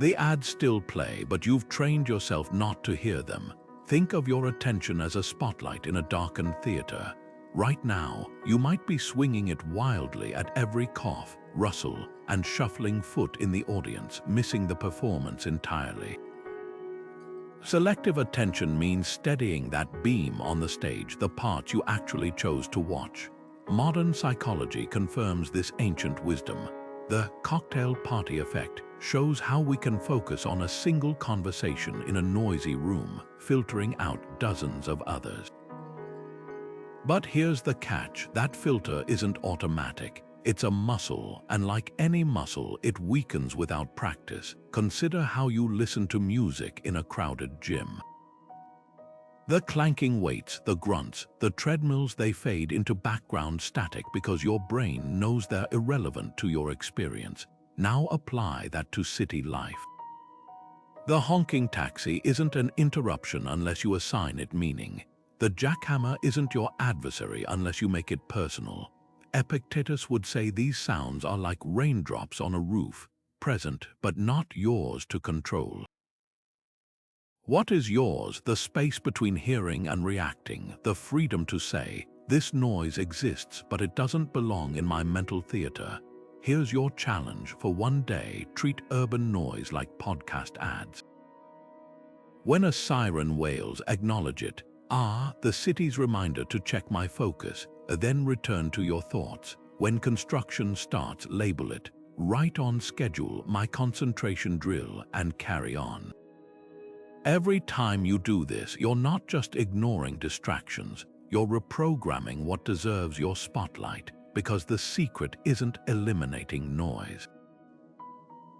The ads still play, but you've trained yourself not to hear them. Think of your attention as a spotlight in a darkened theater. Right now, you might be swinging it wildly at every cough, rustle, and shuffling foot in the audience, missing the performance entirely. Selective attention means steadying that beam on the stage, the part you actually chose to watch. Modern psychology confirms this ancient wisdom. The cocktail party effect shows how we can focus on a single conversation in a noisy room, filtering out dozens of others. But here's the catch: that filter isn't automatic. It's a muscle, and like any muscle, it weakens without practice. Consider how you listen to music in a crowded gym. The clanking weights, the grunts, the treadmills, they fade into background static because your brain knows they're irrelevant to your experience. Now apply that to city life. The honking taxi isn't an interruption unless you assign it meaning. The jackhammer isn't your adversary unless you make it personal. Epictetus would say these sounds are like raindrops on a roof, present but not yours to control. What is yours? The space between hearing and reacting, the freedom to say, this noise exists but it doesn't belong in my mental theater. Here's your challenge for one day: treat urban noise like podcast ads. When a siren wails, acknowledge it. The city's reminder to check my focus. Then return to your thoughts. When construction starts, label it. Write on schedule, my concentration drill, and carry on. Every time you do this, you're not just ignoring distractions, you're reprogramming what deserves your spotlight, because the secret isn't eliminating noise.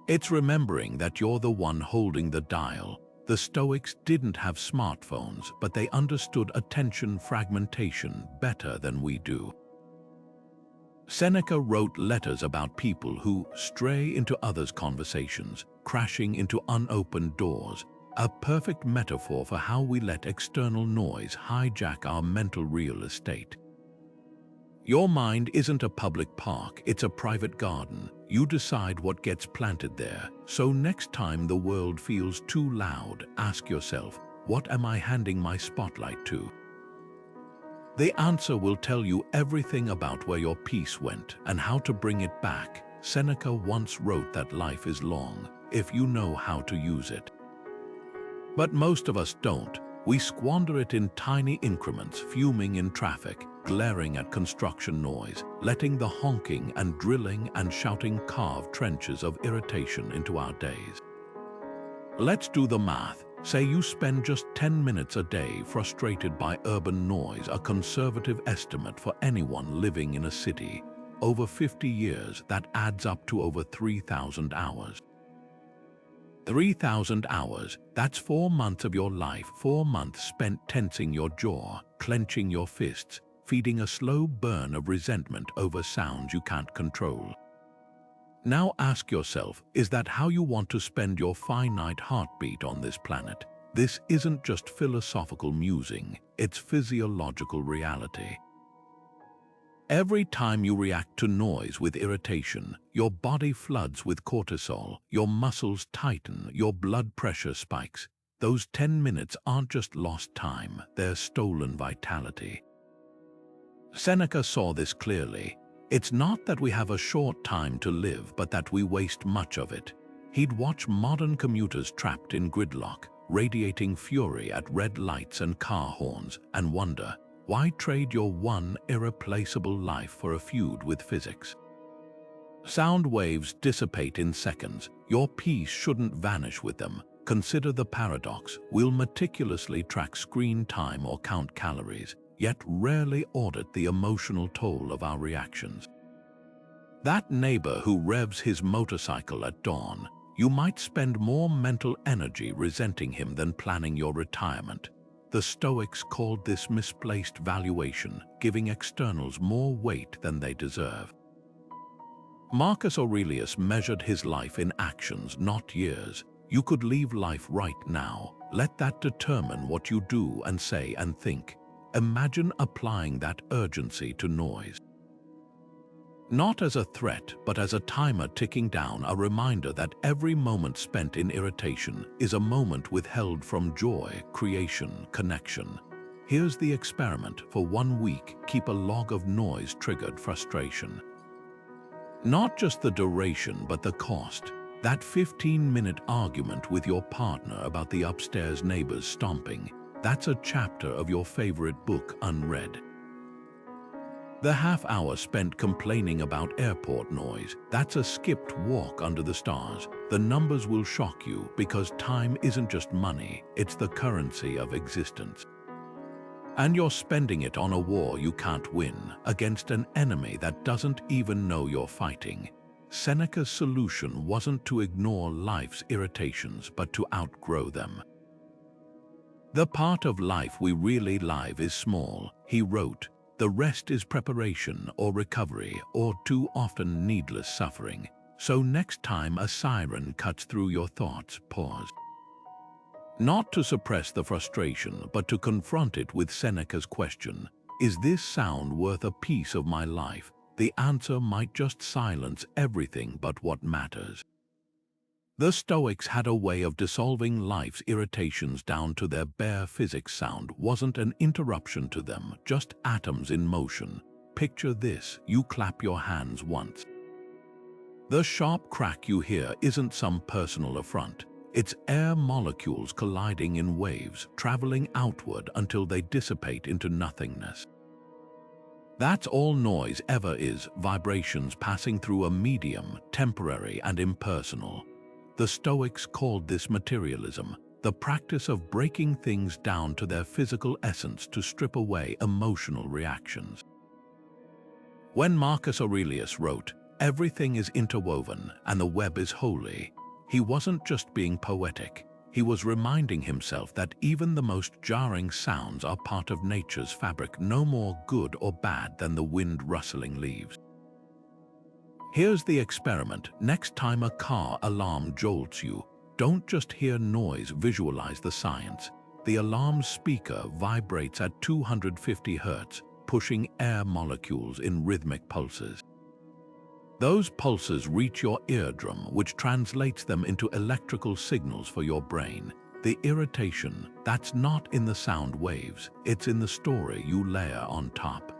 It's remembering that you're the one holding the dial. The Stoics didn't have smartphones, but they understood attention fragmentation better than we do. Seneca wrote letters about people who stray into others' conversations, crashing into unopened doors, a perfect metaphor for how we let external noise hijack our mental real estate. Your mind isn't a public park, it's a private garden. You decide what gets planted there. So next time the world feels too loud, ask yourself, what am I handing my spotlight to? The answer will tell you everything about where your peace went and how to bring it back. Seneca once wrote that life is long, if you know how to use it. But most of us don't. We squander it in tiny increments, fuming in traffic, glaring at construction noise, letting the honking and drilling and shouting carve trenches of irritation into our days. Let's do the math. Say you spend just 10 minutes a day frustrated by urban noise, a conservative estimate for anyone living in a city. Over 50 years, that adds up to over 3,000 hours. 3,000 hours, that's 4 months of your life, 4 months spent tensing your jaw, clenching your fists, feeding a slow burn of resentment over sounds you can't control. Now ask yourself, is that how you want to spend your finite heartbeat on this planet? This isn't just philosophical musing, it's physiological reality. Every time you react to noise with irritation, your body floods with cortisol, your muscles tighten, your blood pressure spikes. Those 10 minutes aren't just lost time, they're stolen vitality. Seneca saw this clearly. It's not that we have a short time to live, but that we waste much of it. He'd watch modern commuters trapped in gridlock, radiating fury at red lights and car horns, and wonder, why trade your one irreplaceable life for a feud with physics? Sound waves dissipate in seconds. Your peace shouldn't vanish with them. Consider the paradox. We'll meticulously track screen time or count calories, yet rarely audit the emotional toll of our reactions. That neighbor who revs his motorcycle at dawn, you might spend more mental energy resenting him than planning your retirement. The Stoics called this misplaced valuation, giving externals more weight than they deserve. Marcus Aurelius measured his life in actions, not years. You could leave life right now. Let that determine what you do and say and think. Imagine applying that urgency to noise. Not as a threat, but as a timer ticking down, a reminder that every moment spent in irritation is a moment withheld from joy, creation, connection. Here's the experiment. For 1 week, keep a log of noise-triggered frustration. Not just the duration, but the cost. That 15-minute argument with your partner about the upstairs neighbor's stomping, that's a chapter of your favorite book unread. The half-hour spent complaining about airport noise, that's a skipped walk under the stars. The numbers will shock you because time isn't just money, it's the currency of existence. And you're spending it on a war you can't win, against an enemy that doesn't even know you're fighting. Seneca's solution wasn't to ignore life's irritations, but to outgrow them. The part of life we really live is small, he wrote. The rest is preparation or recovery or too often needless suffering. So next time a siren cuts through your thoughts, pause. Not to suppress the frustration, but to confront it with Seneca's question, is this sound worth a piece of my life? The answer might just silence everything but what matters. The Stoics had a way of dissolving life's irritations down to their bare physics. Sound wasn't an interruption to them, just atoms in motion. Picture this, you clap your hands once. The sharp crack you hear isn't some personal affront. It's air molecules colliding in waves, traveling outward until they dissipate into nothingness. That's all noise ever is, vibrations passing through a medium, temporary and impersonal. The Stoics called this materialism, the practice of breaking things down to their physical essence to strip away emotional reactions. When Marcus Aurelius wrote, "Everything is interwoven and the web is holy," he wasn't just being poetic. He was reminding himself that even the most jarring sounds are part of nature's fabric, no more good or bad than the wind rustling leaves. Here's the experiment. Next time a car alarm jolts you, don't just hear noise, visualize the science. The alarm speaker vibrates at 250 Hz, pushing air molecules in rhythmic pulses. Those pulses reach your eardrum, which translates them into electrical signals for your brain. The irritation, that's not in the sound waves, it's in the story you layer on top.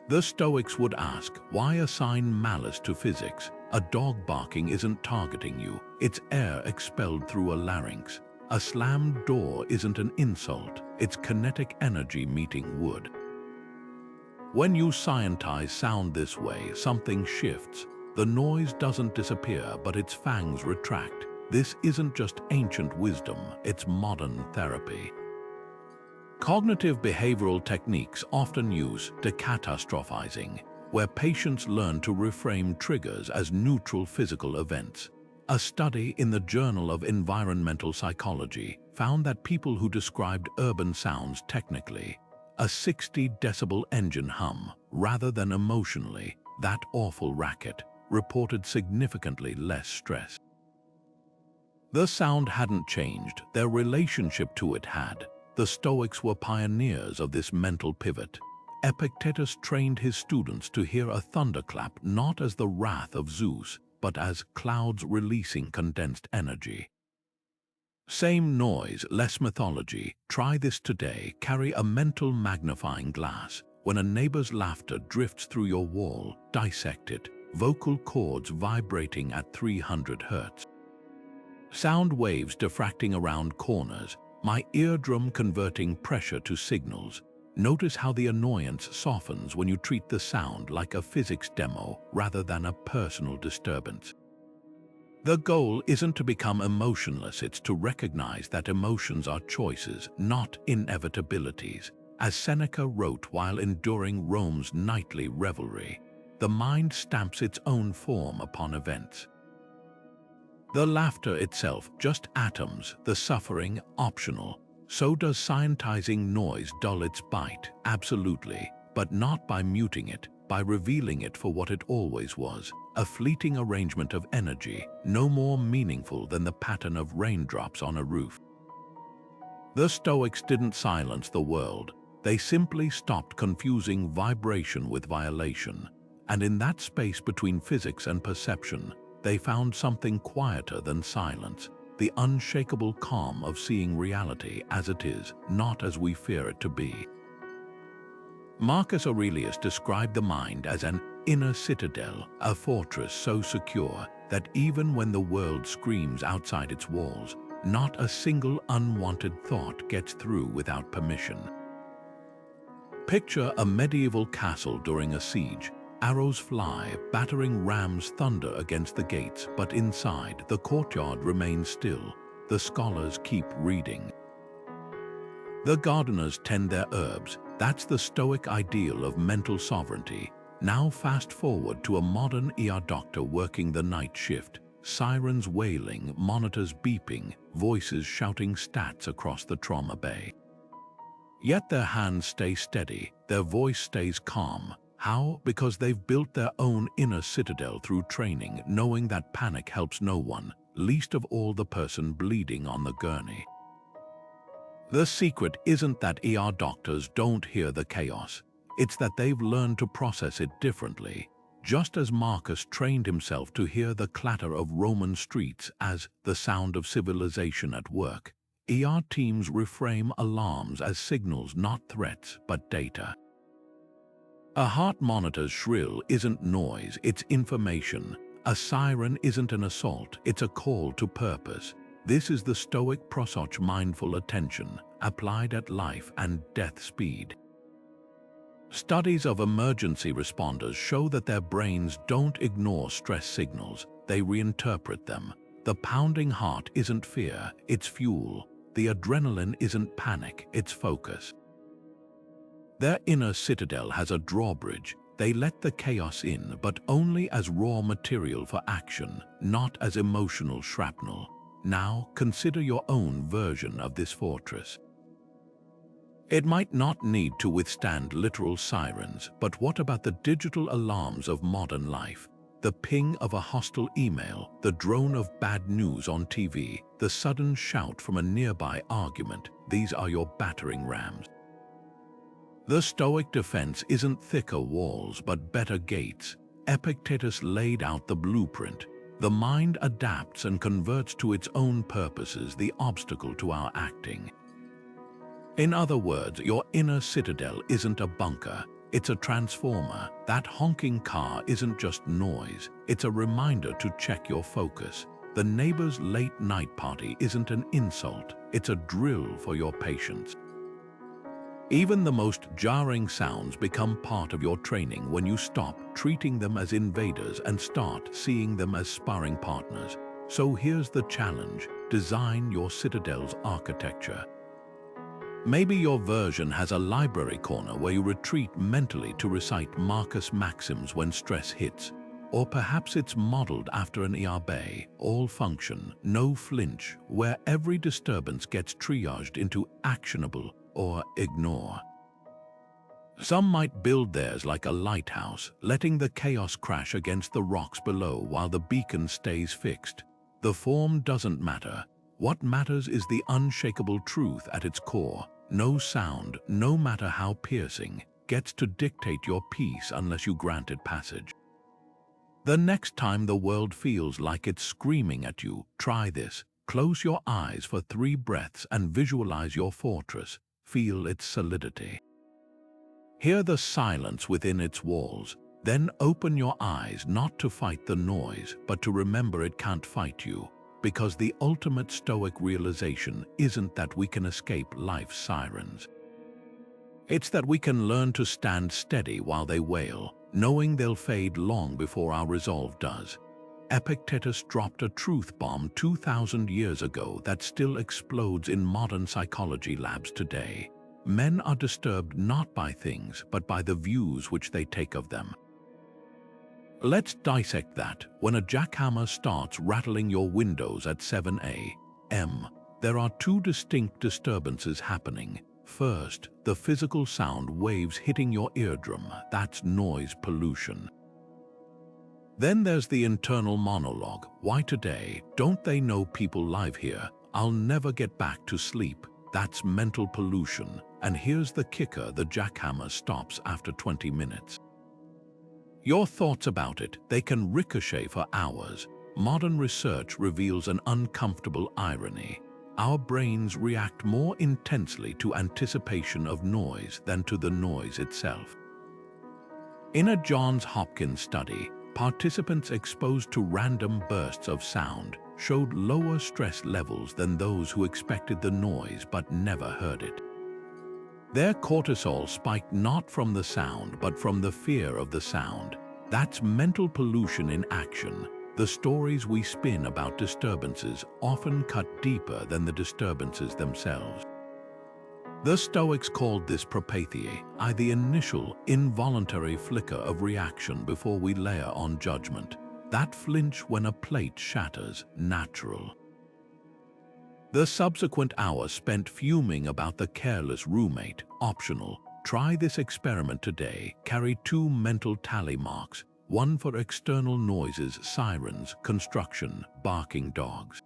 The Stoics would ask, why assign malice to physics? A dog barking isn't targeting you, it's air expelled through a larynx. A slammed door isn't an insult, it's kinetic energy meeting wood. When you scientize sound this way, something shifts. The noise doesn't disappear, but its fangs retract. This isn't just ancient wisdom, it's modern therapy. Cognitive behavioral techniques often use decatastrophizing, where patients learn to reframe triggers as neutral physical events. A study in the Journal of Environmental Psychology found that people who described urban sounds technically, a 60-decibel engine hum, rather than emotionally, that awful racket, reported significantly less stress. The sound hadn't changed, their relationship to it had. The Stoics were pioneers of this mental pivot. Epictetus trained his students to hear a thunderclap not as the wrath of Zeus, but as clouds releasing condensed energy. Same noise, less mythology. Try this today. Carry a mental magnifying glass. When a neighbor's laughter drifts through your wall, dissect it. Vocal cords vibrating at 300 hertz. Sound waves diffracting around corners. My eardrum converting pressure to signals. Notice how the annoyance softens when you treat the sound like a physics demo rather than a personal disturbance. The goal isn't to become emotionless, it's to recognize that emotions are choices, not inevitabilities. As Seneca wrote while enduring Rome's nightly revelry, the mind stamps its own form upon events. The laughter itself, just atoms, the suffering, optional. So does scientizing noise dull its bite? Absolutely, but not by muting it, by revealing it for what it always was, a fleeting arrangement of energy, no more meaningful than the pattern of raindrops on a roof. The Stoics didn't silence the world, they simply stopped confusing vibration with violation, and in that space between physics and perception, they found something quieter than silence. The unshakable calm of seeing reality as it is, not as we fear it to be. Marcus Aurelius described the mind as an inner citadel, a fortress so secure that even when the world screams outside its walls, not a single unwanted thought gets through without permission. Picture a medieval castle during a siege. Arrows fly, battering rams thunder against the gates, but inside, the courtyard remains still. The scholars keep reading. The gardeners tend their herbs. That's the Stoic ideal of mental sovereignty. Now fast forward to a modern ER doctor working the night shift. Sirens wailing, monitors beeping, voices shouting stats across the trauma bay. Yet their hands stay steady, their voice stays calm. How? Because they've built their own inner citadel through training, knowing that panic helps no one, least of all the person bleeding on the gurney. The secret isn't that ER doctors don't hear the chaos. It's that they've learned to process it differently. Just as Marcus trained himself to hear the clatter of Roman streets as the sound of civilization at work, ER teams reframe alarms as signals not threats but data. A heart monitor's shrill isn't noise, it's information. A siren isn't an assault, it's a call to purpose. This is the Stoic prosoch mindful attention, applied at life and death speed. Studies of emergency responders show that their brains don't ignore stress signals, they reinterpret them. The pounding heart isn't fear, it's fuel. The adrenaline isn't panic, it's focus. Their inner citadel has a drawbridge. They let the chaos in, but only as raw material for action, not as emotional shrapnel. Now, consider your own version of this fortress. It might not need to withstand literal sirens, but what about the digital alarms of modern life? The ping of a hostile email, the drone of bad news on TV, the sudden shout from a nearby argument. These are your battering rams. The Stoic defense isn't thicker walls but better gates. Epictetus laid out the blueprint. The mind adapts and converts to its own purposes the obstacle to our acting. In other words, your inner citadel isn't a bunker, it's a transformer. That honking car isn't just noise, it's a reminder to check your focus. The neighbor's late night party isn't an insult, it's a drill for your patience. Even the most jarring sounds become part of your training when you stop treating them as invaders and start seeing them as sparring partners. So here's the challenge: design your citadel's architecture. Maybe your version has a library corner where you retreat mentally to recite Marcus' maxims when stress hits. Or perhaps it's modeled after an ERB, all function, no flinch, where every disturbance gets triaged into actionable or ignore. Some might build theirs like a lighthouse, letting the chaos crash against the rocks below while the beacon stays fixed. The form doesn't matter. What matters is the unshakable truth at its core. No sound, no matter how piercing, gets to dictate your peace unless you grant it passage. The next time the world feels like it's screaming at you, try this. Close your eyes for 3 breaths and visualize your fortress. Feel its solidity. Hear the silence within its walls. Then open your eyes not to fight the noise, but to remember it can't fight you. Because the ultimate Stoic realization isn't that we can escape life's sirens. It's that we can learn to stand steady while they wail, knowing they'll fade long before our resolve does. Epictetus dropped a truth bomb 2,000 years ago that still explodes in modern psychology labs today. Men are disturbed not by things, but by the views which they take of them. Let's dissect that. When a jackhammer starts rattling your windows at 7 a.m., there are 2 distinct disturbances happening. First, the physical sound waves hitting your eardrum, that's noise pollution. Then there's the internal monologue. Why today? Don't they know people live here? I'll never get back to sleep. That's mental pollution. And here's the kicker, the jackhammer stops after 20 minutes. Your thoughts about it, they can ricochet for hours. Modern research reveals an uncomfortable irony. Our brains react more intensely to anticipation of noise than to the noise itself. In a Johns Hopkins study, participants exposed to random bursts of sound showed lower stress levels than those who expected the noise but never heard it. Their cortisol spiked not from the sound but from the fear of the sound. That's mental pollution in action. The stories we spin about disturbances often cut deeper than the disturbances themselves. The Stoics called this propathia, the initial, involuntary flicker of reaction before we layer on judgment. That flinch when a plate shatters, natural. The subsequent hour spent fuming about the careless roommate, optional. Try this experiment today. Carry 2 mental tally marks, one for external noises, sirens, construction, barking dogs.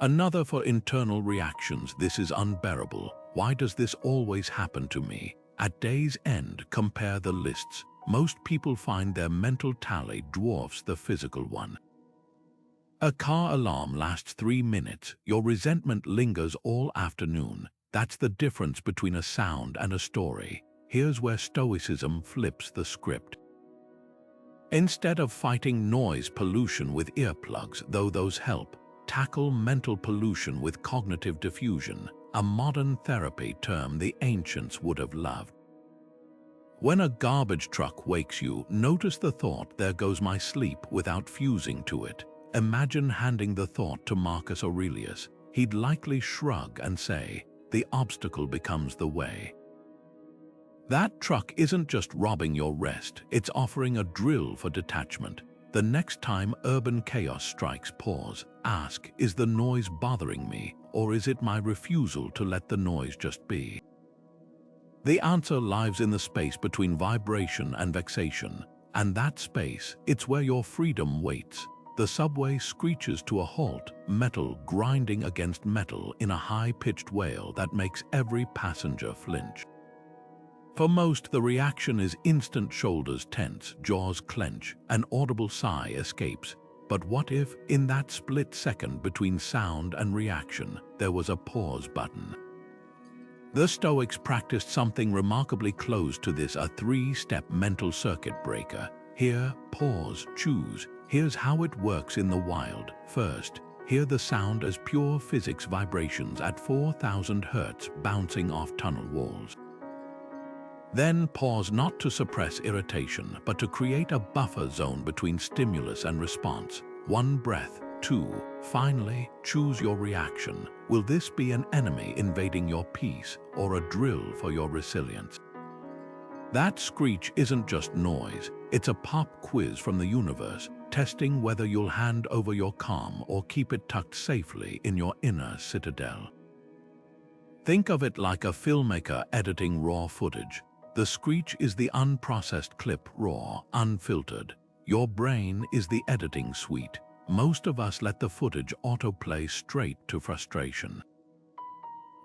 Another for internal reactions, this is unbearable. Why does this always happen to me? At day's end, compare the lists. Most people find their mental tally dwarfs the physical one. A car alarm lasts 3 minutes. Your resentment lingers all afternoon. That's the difference between a sound and a story. Here's where Stoicism flips the script. Instead of fighting noise pollution with earplugs, though those help, tackle mental pollution with cognitive diffusion, a modern therapy term the ancients would have loved. When a garbage truck wakes you, notice the thought, there goes my sleep, without fusing to it. Imagine handing the thought to Marcus Aurelius. He'd likely shrug and say, the obstacle becomes the way. That truck isn't just robbing your rest, it's offering a drill for detachment. The next time urban chaos strikes, pause. Ask, is the noise bothering me, or is it my refusal to let the noise just be? The answer lies in the space between vibration and vexation, and that space, it's where your freedom waits. The subway screeches to a halt, metal grinding against metal in a high-pitched wail that makes every passenger flinch. For most, the reaction is instant, shoulders tense, jaws clench, an audible sigh escapes. But what if, in that split second between sound and reaction, there was a pause button? The Stoics practiced something remarkably close to this, a 3-step mental circuit breaker. Hear, pause, choose. Here's how it works in the wild. First, hear the sound as pure physics vibrations at 4,000 Hz bouncing off tunnel walls. Then pause, not to suppress irritation, but to create a buffer zone between stimulus and response. 1 breath. 2. Finally, choose your reaction. Will this be an enemy invading your peace or a drill for your resilience? That screech isn't just noise, It's a pop quiz from the universe, testing whether you'll hand over your calm or keep it tucked safely in your inner citadel. Think of it like a filmmaker editing raw footage. The screech is the unprocessed clip, raw, unfiltered. Your brain is the editing suite. Most of us let the footage autoplay straight to frustration.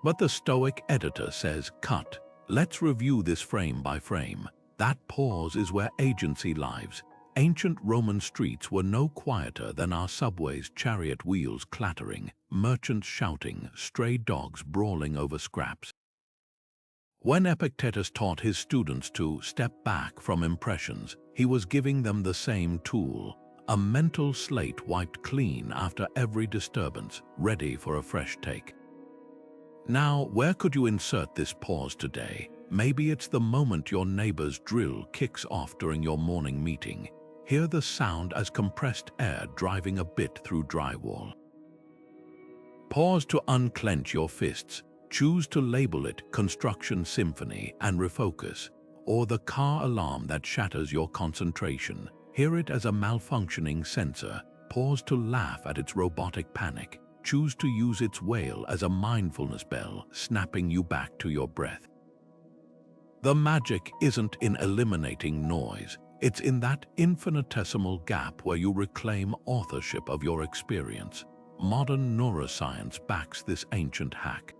But the Stoic editor says, cut. Let's review this frame by frame. That pause is where agency lives. Ancient Roman streets were no quieter than our subways, chariot wheels clattering, merchants shouting, stray dogs brawling over scraps. When Epictetus taught his students to step back from impressions, he was giving them the same tool, a mental slate wiped clean after every disturbance, ready for a fresh take. Now, where could you insert this pause today? Maybe it's the moment your neighbor's drill kicks off during your morning meeting. Hear the sound as compressed air driving a bit through drywall. Pause to unclench your fists. Choose to label it construction symphony and refocus, or the car alarm that shatters your concentration. Hear it as a malfunctioning sensor. Pause to laugh at its robotic panic. Choose to use its wail as a mindfulness bell, snapping you back to your breath. The magic isn't in eliminating noise. It's in that infinitesimal gap where you reclaim authorship of your experience. Modern neuroscience backs this ancient hack.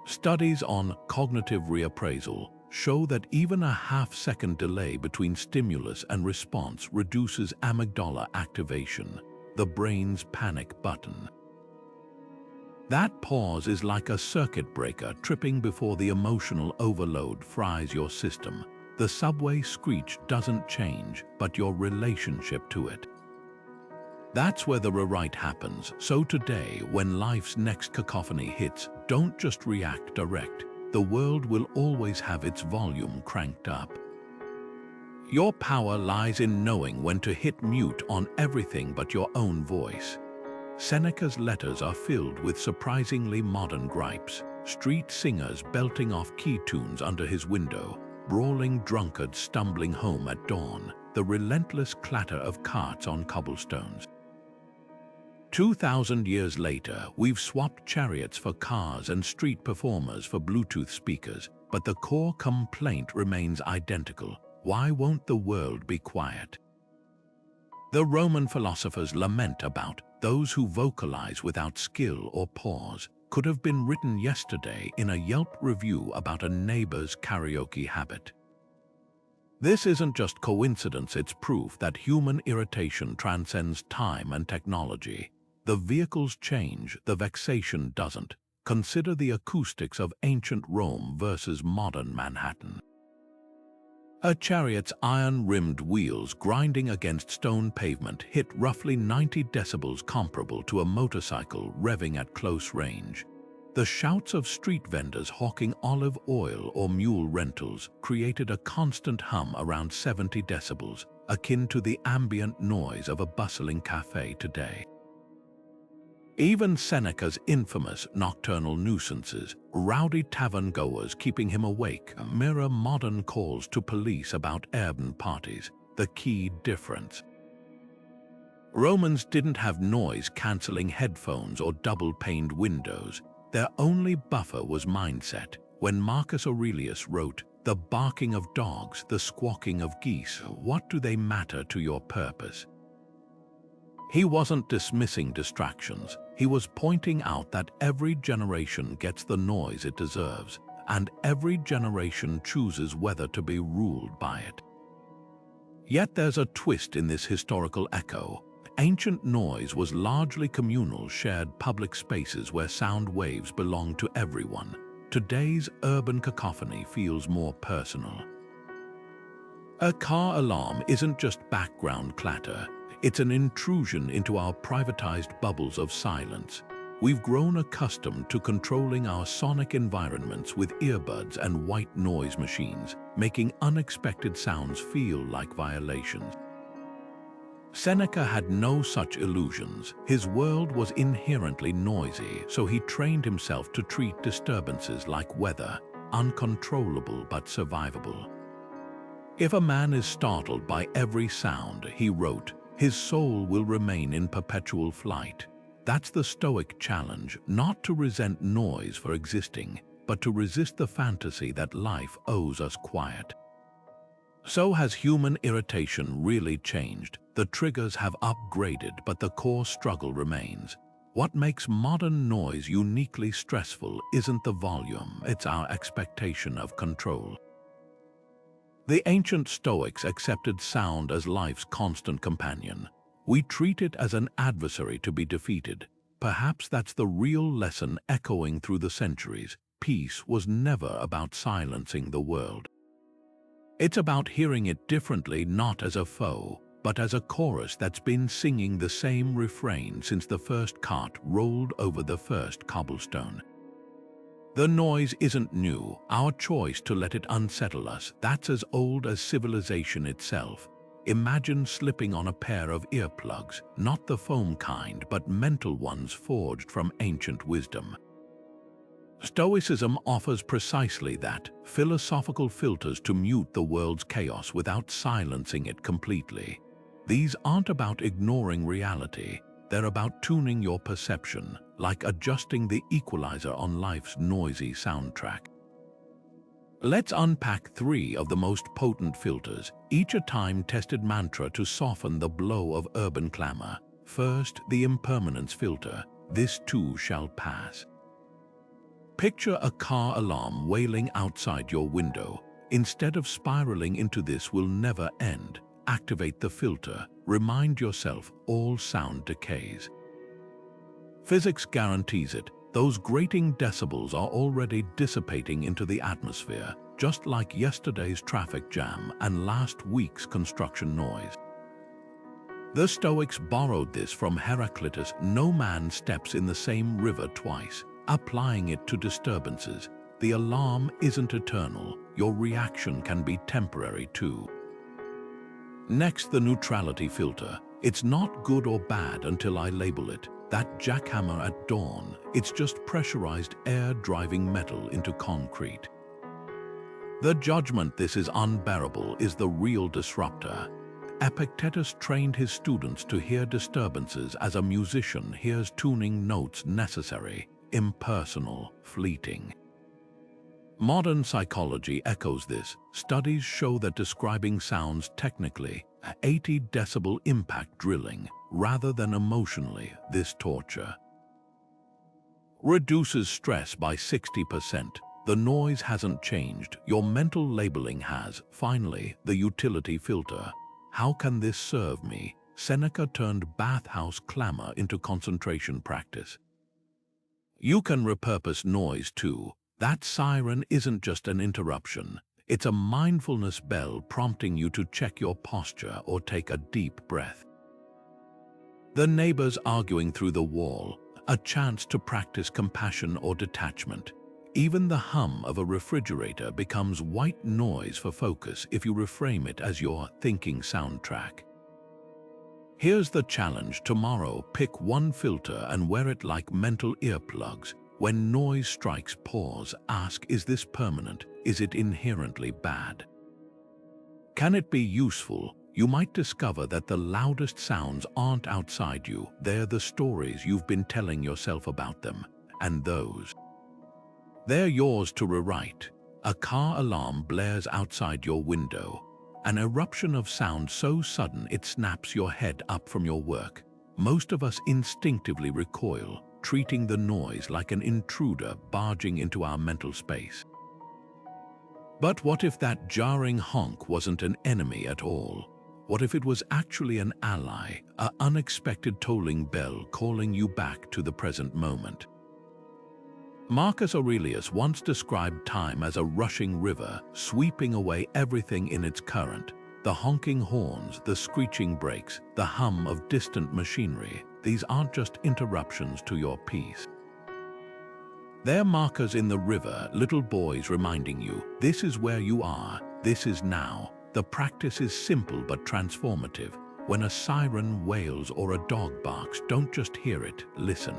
Studies on cognitive reappraisal show that even a half-second delay between stimulus and response reduces amygdala activation, the brain's panic button. That pause is like a circuit breaker tripping before the emotional overload fries your system. The subway screech doesn't change, but your relationship to it. That's where the rewrite happens. So today, when life's next cacophony hits, don't just react direct. The world will always have its volume cranked up. Your power lies in knowing when to hit mute on everything but your own voice. Seneca's letters are filled with surprisingly modern gripes. Street singers belting off key tunes under his window, brawling drunkards stumbling home at dawn, the relentless clatter of carts on cobblestones. 2,000 years later, we've swapped chariots for cars and street performers for Bluetooth speakers, but the core complaint remains identical. Why won't the world be quiet? The Roman philosophers lament about those who vocalize without skill or pause could have been written yesterday in a Yelp review about a neighbor's karaoke habit. This isn't just coincidence, it's proof that human irritation transcends time and technology. The vehicles change, the vexation doesn't. Consider the acoustics of ancient Rome versus modern Manhattan. A chariot's iron-rimmed wheels grinding against stone pavement hit roughly 90 decibels, comparable to a motorcycle revving at close range. The shouts of street vendors hawking olive oil or mule rentals created a constant hum around 70 decibels, akin to the ambient noise of a bustling cafe today. Even Seneca's infamous nocturnal nuisances, rowdy tavern-goers keeping him awake, mirror modern calls to police about urban parties, the key difference. Romans didn't have noise-canceling headphones or double-paned windows. Their only buffer was mindset. When Marcus Aurelius wrote, "The barking of dogs, the squawking of geese, what do they matter to your purpose?" He wasn't dismissing distractions. He was pointing out that every generation gets the noise it deserves, and every generation chooses whether to be ruled by it. Yet there's a twist in this historical echo. Ancient noise was largely communal, shared public spaces where sound waves belonged to everyone. Today's urban cacophony feels more personal. A car alarm isn't just background clatter. It's an intrusion into our privatized bubbles of silence. We've grown accustomed to controlling our sonic environments with earbuds and white noise machines, making unexpected sounds feel like violations. Seneca had no such illusions. His world was inherently noisy, so he trained himself to treat disturbances like weather, uncontrollable but survivable. If a man is startled by every sound, he wrote, his soul will remain in perpetual flight. That's the Stoic challenge, not to resent noise for existing, but to resist the fantasy that life owes us quiet. So has human irritation really changed? The triggers have upgraded, but the core struggle remains. What makes modern noise uniquely stressful isn't the volume, it's our expectation of control. The ancient Stoics accepted sound as life's constant companion. We treat it as an adversary to be defeated. Perhaps that's the real lesson echoing through the centuries. Peace was never about silencing the world. It's about hearing it differently, not as a foe, but as a chorus that's been singing the same refrain since the first cart rolled over the first cobblestone. The noise isn't new. Our choice to let it unsettle us, that's as old as civilization itself. Imagine slipping on a pair of earplugs, not the foam kind, but mental ones forged from ancient wisdom. Stoicism offers precisely that, philosophical filters to mute the world's chaos without silencing it completely. These aren't about ignoring reality, they're about tuning your perception, like adjusting the equalizer on life's noisy soundtrack. Let's unpack 3 of the most potent filters, each a time-tested mantra to soften the blow of urban clamor. First, the impermanence filter. This too shall pass. Picture a car alarm wailing outside your window. Instead of spiraling into "this will never end," activate the filter. Remind yourself all sound decays. Physics guarantees it. Those grating decibels are already dissipating into the atmosphere, just like yesterday's traffic jam and last week's construction noise. The Stoics borrowed this from Heraclitus. No man steps in the same river twice. Applying it to disturbances, the alarm isn't eternal. Your reaction can be temporary too. Next, the neutrality filter. It's not good or bad until I label it. That jackhammer at dawn, it's just pressurized air driving metal into concrete. The judgment "this is unbearable" is the real disruptor. Epictetus trained his students to hear disturbances as a musician hears tuning notes necessary, impersonal, fleeting. Modern psychology echoes this. Studies show that describing sounds technically, 80 decibel impact drilling, rather than emotionally, this torture reduces stress by 60%. The noise hasn't changed, your mental labeling has. Finally, the utility filter. How can this serve me? Seneca turned bathhouse clamor into concentration practice. You can repurpose noise too. That siren isn't just an interruption. It's a mindfulness bell prompting you to check your posture or take a deep breath. The neighbors arguing through the wall, a chance to practice compassion or detachment. Even the hum of a refrigerator becomes white noise for focus if you reframe it as your thinking soundtrack. Here's the challenge tomorrow: pick one filter and wear it like mental earplugs. When noise strikes, pause, ask, is this permanent? Is it inherently bad? Can it be useful? You might discover that the loudest sounds aren't outside you, they're the stories you've been telling yourself about them, and they're yours to rewrite. A car alarm blares outside your window, an eruption of sound so sudden it snaps your head up from your work. Most of us instinctively recoil, treating the noise like an intruder barging into our mental space. But what if that jarring honk wasn't an enemy at all? What if it was actually an ally, an unexpected tolling bell calling you back to the present moment? Marcus Aurelius once described time as a rushing river, sweeping away everything in its current. The honking horns, the screeching brakes, the hum of distant machinery, these aren't just interruptions to your peace. They're markers in the river, little boys reminding you, this is where you are, this is now. The practice is simple but transformative. When a siren wails or a dog barks, don't just hear it, listen.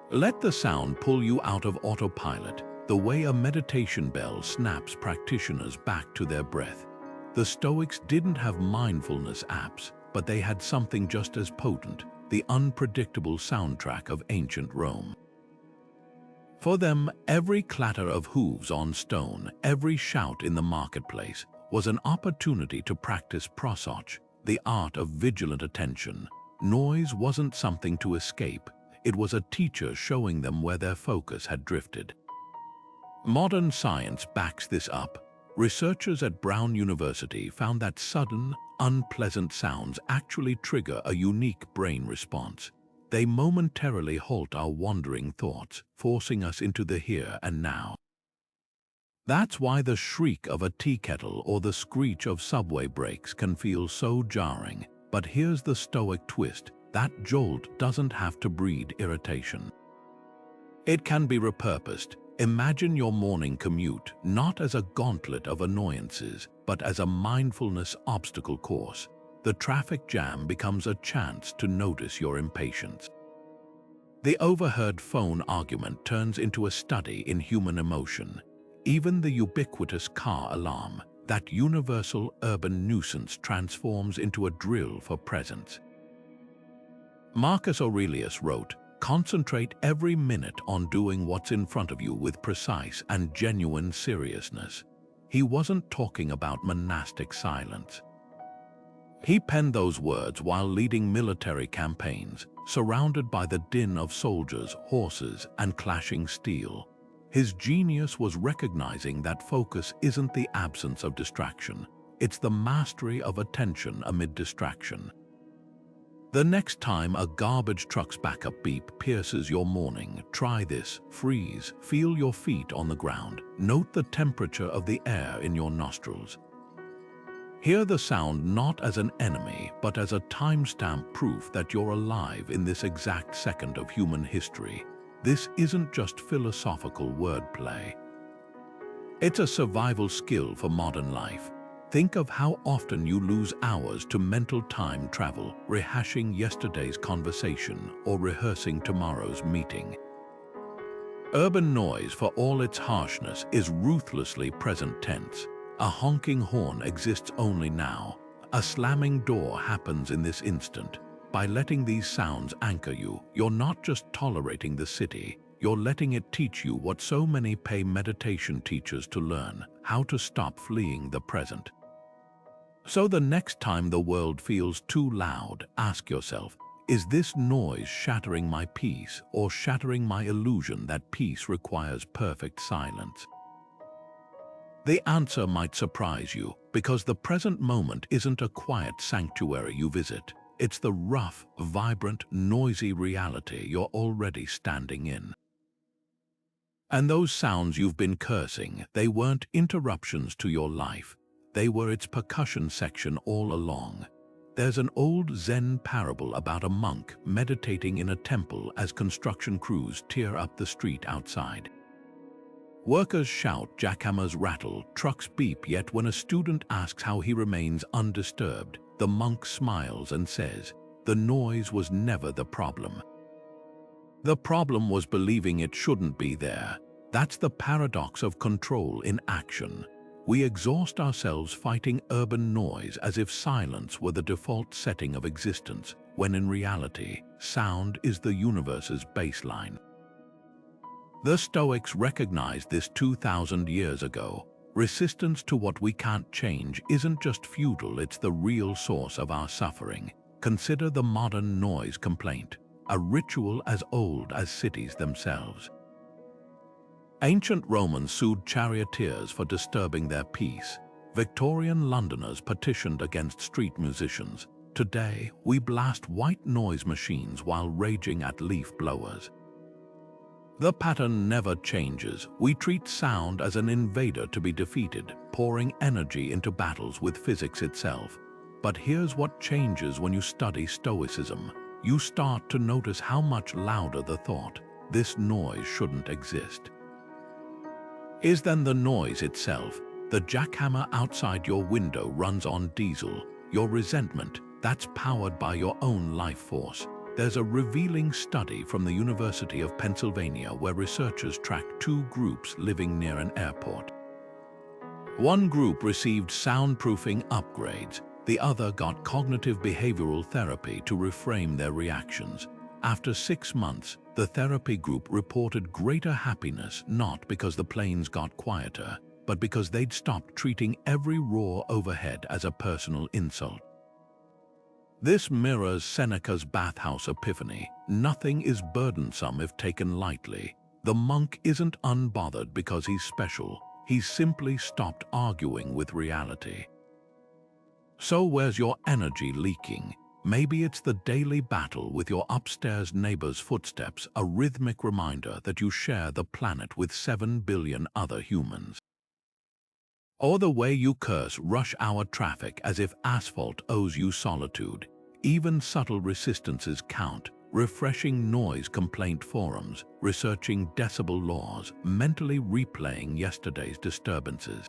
Let the sound pull you out of autopilot, the way a meditation bell snaps practitioners back to their breath. The Stoics didn't have mindfulness apps, but they had something just as potent, the unpredictable soundtrack of ancient Rome. For them, every clatter of hooves on stone, every shout in the marketplace, was an opportunity to practice prosoch, the art of vigilant attention. Noise wasn't something to escape, it was a teacher showing them where their focus had drifted. Modern science backs this up. Researchers at Brown University found that sudden, unpleasant sounds actually trigger a unique brain response. They momentarily halt our wandering thoughts, forcing us into the here and now. That's why the shriek of a tea kettle or the screech of subway brakes can feel so jarring. But here's the Stoic twist: that jolt doesn't have to breed irritation. It can be repurposed. Imagine your morning commute not as a gauntlet of annoyances, but as a mindfulness obstacle course. The traffic jam becomes a chance to notice your impatience. The overheard phone argument turns into a study in human emotion. Even the ubiquitous car alarm, that universal urban nuisance, transforms into a drill for presence. Marcus Aurelius wrote, "Concentrate every minute on doing what's in front of you with precise and genuine seriousness." He wasn't talking about monastic silence. He penned those words while leading military campaigns, surrounded by the din of soldiers, horses, and clashing steel. His genius was recognizing that focus isn't the absence of distraction, it's the mastery of attention amid distraction. The next time a garbage truck's backup beep pierces your morning, try this. Freeze, feel your feet on the ground, note the temperature of the air in your nostrils. Hear the sound not as an enemy, but as a timestamp proof that you're alive in this exact second of human history. This isn't just philosophical wordplay. It's a survival skill for modern life. Think of how often you lose hours to mental time travel, rehashing yesterday's conversation or rehearsing tomorrow's meeting. Urban noise, for all its harshness, is ruthlessly present tense. A honking horn exists only now. A slamming door happens in this instant. By letting these sounds anchor you, you're not just tolerating the city, you're letting it teach you what so many pay meditation teachers to learn: how to stop fleeing the present. So the next time the world feels too loud, ask yourself, is this noise shattering my peace or shattering my illusion that peace requires perfect silence? The answer might surprise you, because the present moment isn't a quiet sanctuary you visit. It's the rough, vibrant, noisy reality you're already standing in. And those sounds you've been cursing, they weren't interruptions to your life. They were its percussion section all along. There's an old Zen parable about a monk meditating in a temple as construction crews tear up the street outside. Workers shout, jackhammers rattle, trucks beep, yet when a student asks how he remains undisturbed, the monk smiles and says, "The noise was never the problem. The problem was believing it shouldn't be there." That's the paradox of control in action. We exhaust ourselves fighting urban noise as if silence were the default setting of existence, when in reality, sound is the universe's baseline. The Stoics recognized this 2,000 years ago. Resistance to what we can't change isn't just futile, it's the real source of our suffering. Consider the modern noise complaint, a ritual as old as cities themselves. Ancient Romans sued charioteers for disturbing their peace. Victorian Londoners petitioned against street musicians. Today, we blast white noise machines while raging at leaf blowers. The pattern never changes. We treat sound as an invader to be defeated, pouring energy into battles with physics itself. But here's what changes when you study Stoicism. You start to notice how much louder the thought, "This noise shouldn't exist," is than the noise itself. The jackhammer outside your window runs on diesel. Your resentment, that's powered by your own life force. There's a revealing study from the University of Pennsylvania where researchers tracked two groups living near an airport. One group received soundproofing upgrades, the other got cognitive behavioral therapy to reframe their reactions. After 6 months, the therapy group reported greater happiness not because the planes got quieter, but because they'd stopped treating every roar overhead as a personal insult. This mirrors Seneca's bathhouse epiphany. Nothing is burdensome if taken lightly. The monk isn't unbothered because he's special. He's simply stopped arguing with reality. So where's your energy leaking? Maybe it's the daily battle with your upstairs neighbor's footsteps, a rhythmic reminder that you share the planet with 7 billion other humans. Or the way you curse rush hour traffic as if asphalt owes you solitude. Even subtle resistances count. Refreshing noise complaint forums, researching decibel laws, mentally replaying yesterday's disturbances.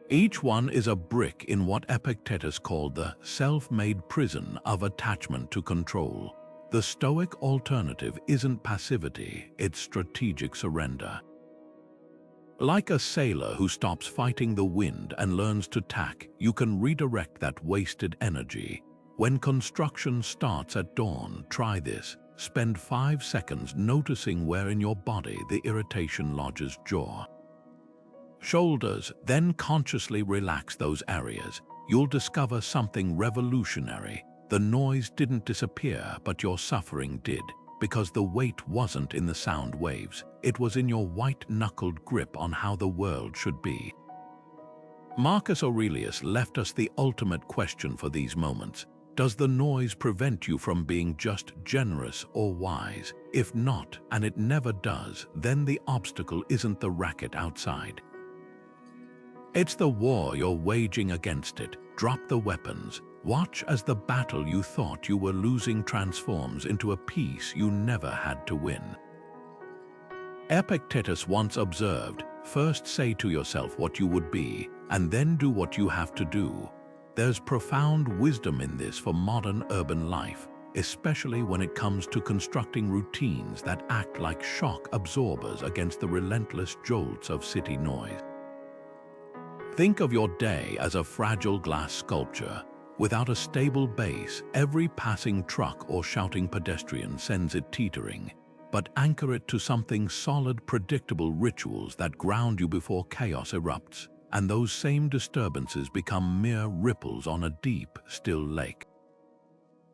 Each one is a brick in what Epictetus called the self-made prison of attachment to control. The Stoic alternative isn't passivity, it's strategic surrender. Like a sailor who stops fighting the wind and learns to tack, you can redirect that wasted energy. When construction starts at dawn, try this. Spend 5 seconds noticing where in your body the irritation lodges: jaw, shoulders, then consciously relax those areas. You'll discover something revolutionary. The noise didn't disappear, but your suffering did, because the weight wasn't in the sound waves. It was in your white-knuckled grip on how the world should be. Marcus Aurelius left us the ultimate question for these moments. Does the noise prevent you from being just generous or wise? If not, and it never does, then the obstacle isn't the racket outside. It's the war you're waging against it. Drop the weapons. Watch as the battle you thought you were losing transforms into a peace you never had to win. Epictetus once observed, "First say to yourself what you would be, and then do what you have to do." There's profound wisdom in this for modern urban life, especially when it comes to constructing routines that act like shock absorbers against the relentless jolts of city noise. Think of your day as a fragile glass sculpture. Without a stable base, every passing truck or shouting pedestrian sends it teetering. But anchor it to something solid, predictable rituals that ground you before chaos erupts, and those same disturbances become mere ripples on a deep, still lake.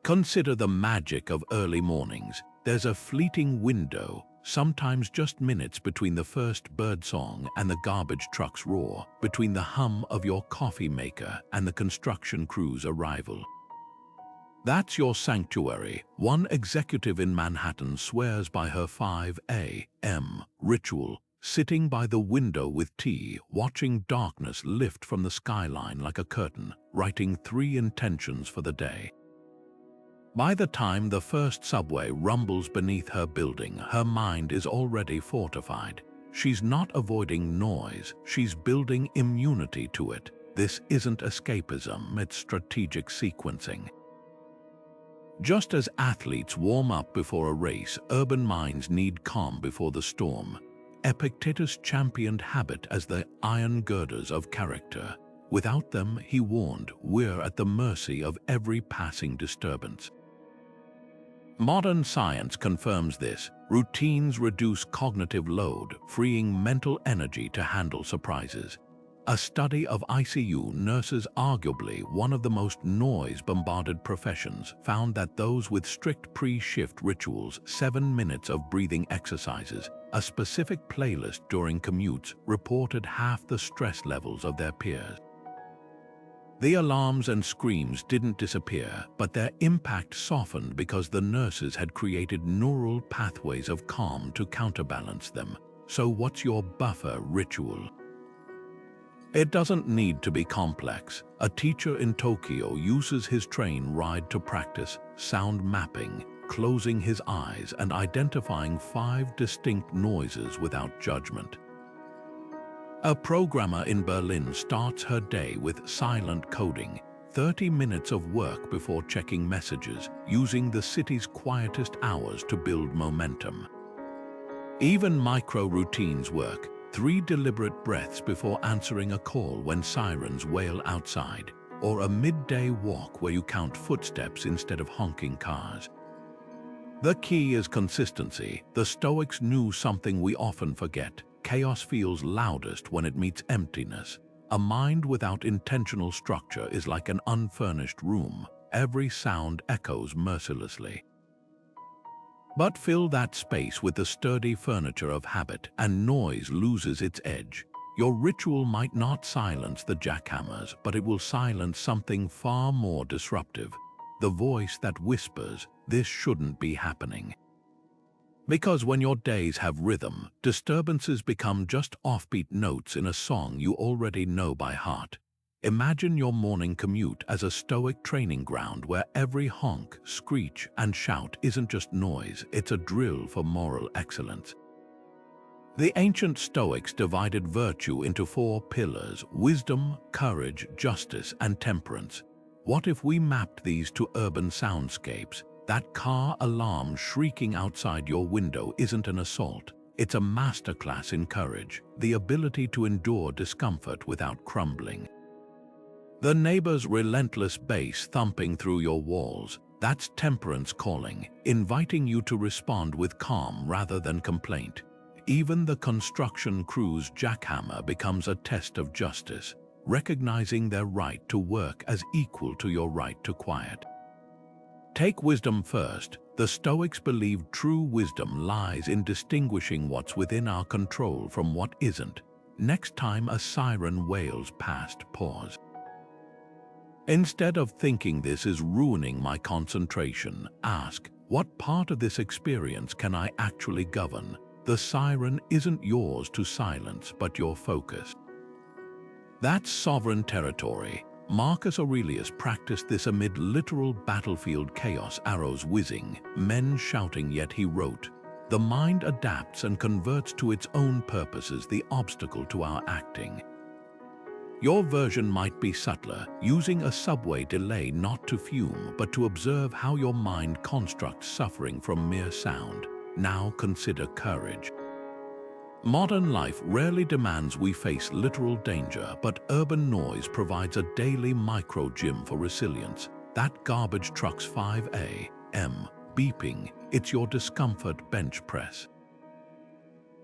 Consider the magic of early mornings. There's a fleeting window, sometimes just minutes between the first birdsong and the garbage truck's roar, between the hum of your coffee maker and the construction crew's arrival. That's your sanctuary. One executive in Manhattan swears by her 5 a.m. ritual, sitting by the window with tea, watching darkness lift from the skyline like a curtain, writing 3 intentions for the day. By the time the first subway rumbles beneath her building, her mind is already fortified. She's not avoiding noise, she's building immunity to it. This isn't escapism, it's strategic sequencing. Just as athletes warm up before a race, urban minds need calm before the storm. Epictetus championed habit as the iron girders of character. Without them, he warned, we're at the mercy of every passing disturbance. Modern science confirms this. Routines reduce cognitive load, freeing mental energy to handle surprises. A study of ICU nurses, arguably one of the most noise-bombarded professions, found that those with strict pre-shift rituals, 7 minutes of breathing exercises, a specific playlist during commutes, reported half the stress levels of their peers. The alarms and screams didn't disappear, but their impact softened because the nurses had created neural pathways of calm to counterbalance them. So what's your buffer ritual? It doesn't need to be complex. A teacher in Tokyo uses his train ride to practice sound mapping, closing his eyes and identifying 5 distinct noises without judgment. A programmer in Berlin starts her day with silent coding, 30 minutes of work before checking messages, using the city's quietest hours to build momentum. Even micro-routines work. 3 deliberate breaths before answering a call when sirens wail outside, or a midday walk where you count footsteps instead of honking cars. The key is consistency. The Stoics knew something we often forget. Chaos feels loudest when it meets emptiness. A mind without intentional structure is like an unfurnished room. Every sound echoes mercilessly. But fill that space with the sturdy furniture of habit, and noise loses its edge. Your ritual might not silence the jackhammers, but it will silence something far more disruptive. The voice that whispers, "This shouldn't be happening." Because when your days have rhythm, disturbances become just offbeat notes in a song you already know by heart. Imagine your morning commute as a Stoic training ground where every honk, screech, and shout isn't just noise, it's a drill for moral excellence. The ancient Stoics divided virtue into 4 pillars: wisdom, courage, justice, and temperance. What if we mapped these to urban soundscapes? That car alarm shrieking outside your window isn't an assault. It's a masterclass in courage, the ability to endure discomfort without crumbling. The neighbor's relentless bass thumping through your walls, that's temperance calling, inviting you to respond with calm rather than complaint. Even the construction crew's jackhammer becomes a test of justice, recognizing their right to work as equal to your right to quiet. Take wisdom first. The Stoics believed true wisdom lies in distinguishing what's within our control from what isn't. Next time a siren wails past, pause. Instead of thinking this is ruining my concentration, ask, what part of this experience can I actually govern? The siren isn't yours to silence, but your focus. That's sovereign territory. Marcus Aurelius practiced this amid literal battlefield chaos, arrows whizzing, men shouting, yet he wrote, "The mind adapts and converts to its own purposes the obstacle to our acting." Your version might be subtler, using a subway delay not to fume, but to observe how your mind constructs suffering from mere sound. Now consider courage. Modern life rarely demands we face literal danger, but urban noise provides a daily micro-gym for resilience. That garbage truck's 5 a.m. beeping, it's your discomfort bench press.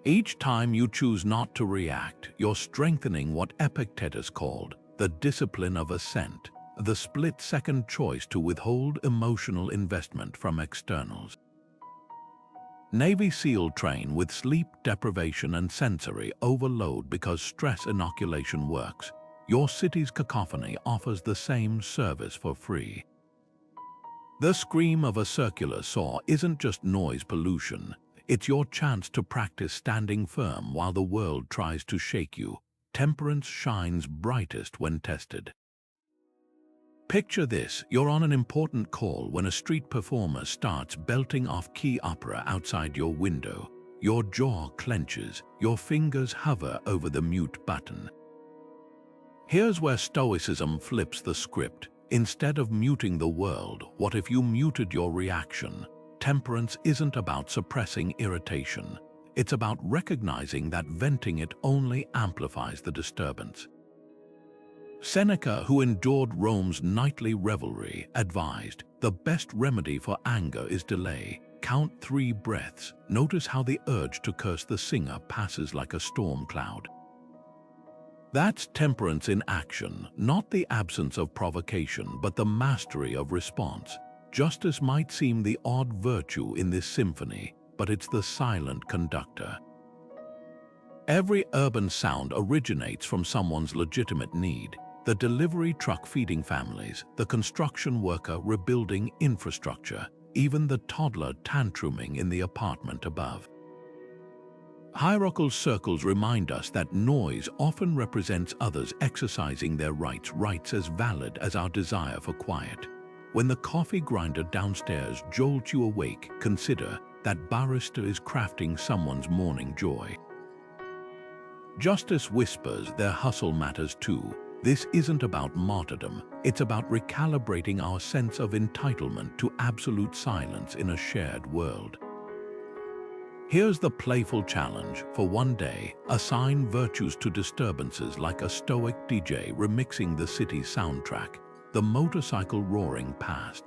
Each time you choose not to react, you're strengthening what Epictetus called the discipline of assent, the split-second choice to withhold emotional investment from externals. Navy SEAL train with sleep deprivation and sensory overload because stress inoculation works. Your city's cacophony offers the same service for free. The scream of a circular saw isn't just noise pollution. It's your chance to practice standing firm while the world tries to shake you. Temperance shines brightest when tested. Picture this: you're on an important call when a street performer starts belting off key opera outside your window. Your jaw clenches, your fingers hover over the mute button. Here's where Stoicism flips the script. Instead of muting the world, what if you muted your reaction? Temperance isn't about suppressing irritation. It's about recognizing that venting it only amplifies the disturbance. Seneca, who endured Rome's nightly revelry, advised, "The best remedy for anger is delay. Count 3 breaths. Notice how the urge to curse the singer passes like a storm cloud." That's temperance in action, not the absence of provocation, but the mastery of response. Justice might seem the odd virtue in this symphony, but it's the silent conductor. Every urban sound originates from someone's legitimate need. The delivery truck feeding families, the construction worker rebuilding infrastructure, even the toddler tantruming in the apartment above. Hierarchical circles remind us that noise often represents others exercising their rights as valid as our desire for quiet. When the coffee grinder downstairs jolts you awake, consider that barista is crafting someone's morning joy. Justice whispers their hustle matters too. This isn't about martyrdom, it's about recalibrating our sense of entitlement to absolute silence in a shared world. Here's the playful challenge. For one day, assign virtues to disturbances like a Stoic DJ remixing the city's soundtrack, the motorcycle roaring past.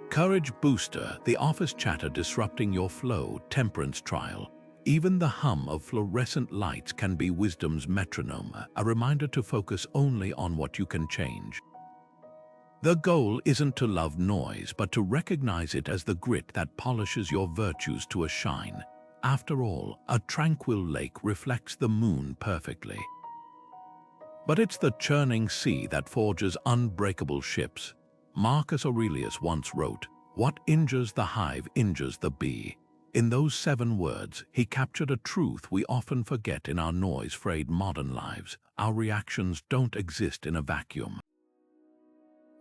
Courage booster, the office chatter disrupting your flow, temperance trial. Even the hum of fluorescent lights can be wisdom's metronome, a reminder to focus only on what you can change. The goal isn't to love noise, but to recognize it as the grit that polishes your virtues to a shine. After all, a tranquil lake reflects the moon perfectly. But it's the churning sea that forges unbreakable ships. Marcus Aurelius once wrote, "What injures the hive injures the bee." In those 7 words, he captured a truth we often forget in our noise-frayed modern lives. Our reactions don't exist in a vacuum.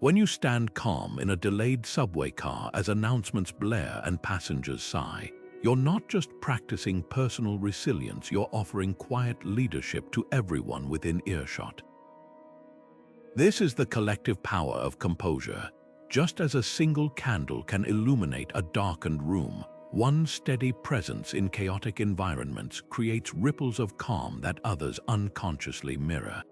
When you stand calm in a delayed subway car as announcements blare and passengers sigh, you're not just practicing personal resilience, you're offering quiet leadership to everyone within earshot. This is the collective power of composure. Just as a single candle can illuminate a darkened room, one steady presence in chaotic environments creates ripples of calm that others unconsciously mirror.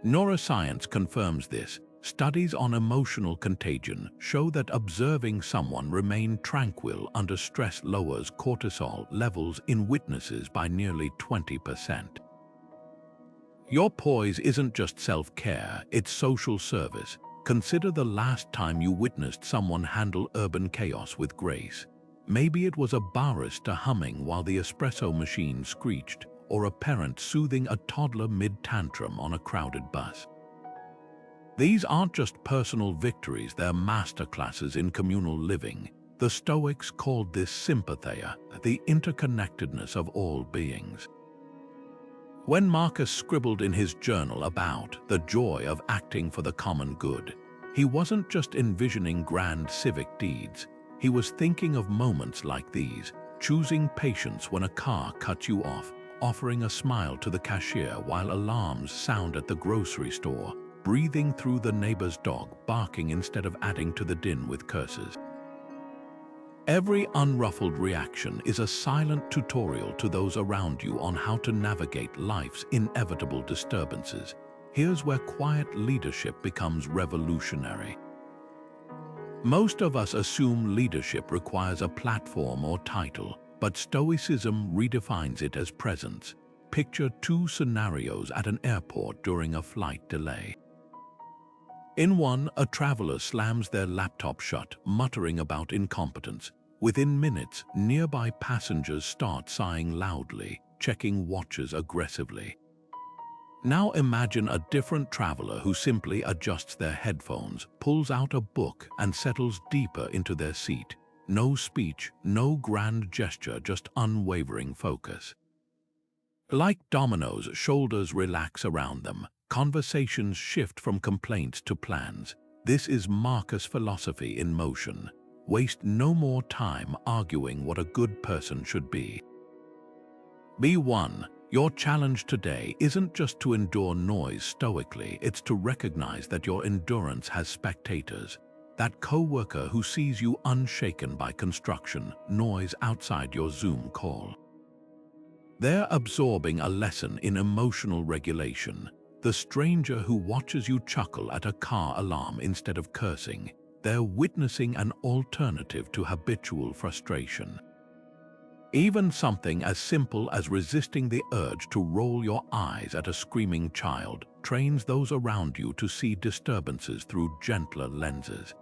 Neuroscience confirms this. Studies on emotional contagion show that observing someone remain tranquil under stress lowers cortisol levels in witnesses by nearly 20%. Your poise isn't just self-care, it's social service. Consider the last time you witnessed someone handle urban chaos with grace. Maybe it was a barista humming while the espresso machine screeched, or a parent soothing a toddler mid-tantrum on a crowded bus. These aren't just personal victories, they're masterclasses in communal living. The Stoics called this sympatheia, the interconnectedness of all beings. When Marcus scribbled in his journal about the joy of acting for the common good, he wasn't just envisioning grand civic deeds. He was thinking of moments like these, choosing patience when a car cuts you off, offering a smile to the cashier while alarms sound at the grocery store, breathing through the neighbor's dog barking instead of adding to the din with curses. Every unruffled reaction is a silent tutorial to those around you on how to navigate life's inevitable disturbances. Here's where quiet leadership becomes revolutionary. Most of us assume leadership requires a platform or title, but Stoicism redefines it as presence. Picture 2 scenarios at an airport during a flight delay. In one, a traveler slams their laptop shut, muttering about incompetence. Within minutes, nearby passengers start sighing loudly, checking watches aggressively. Now imagine a different traveler who simply adjusts their headphones, pulls out a book, and settles deeper into their seat. No speech, no grand gesture, just unwavering focus. Like dominoes, shoulders relax around them. Conversations shift from complaints to plans. This is Marcus' philosophy in motion. Waste no more time arguing what a good person should be. B1. Your challenge today isn't just to endure noise stoically, it's to recognize that your endurance has spectators. That coworker who sees you unshaken by construction noise outside your Zoom call. They're absorbing a lesson in emotional regulation. The stranger who watches you chuckle at a car alarm instead of cursing. They're witnessing an alternative to habitual frustration. Even something as simple as resisting the urge to roll your eyes at a screaming child trains those around you to see disturbances through gentler lenses.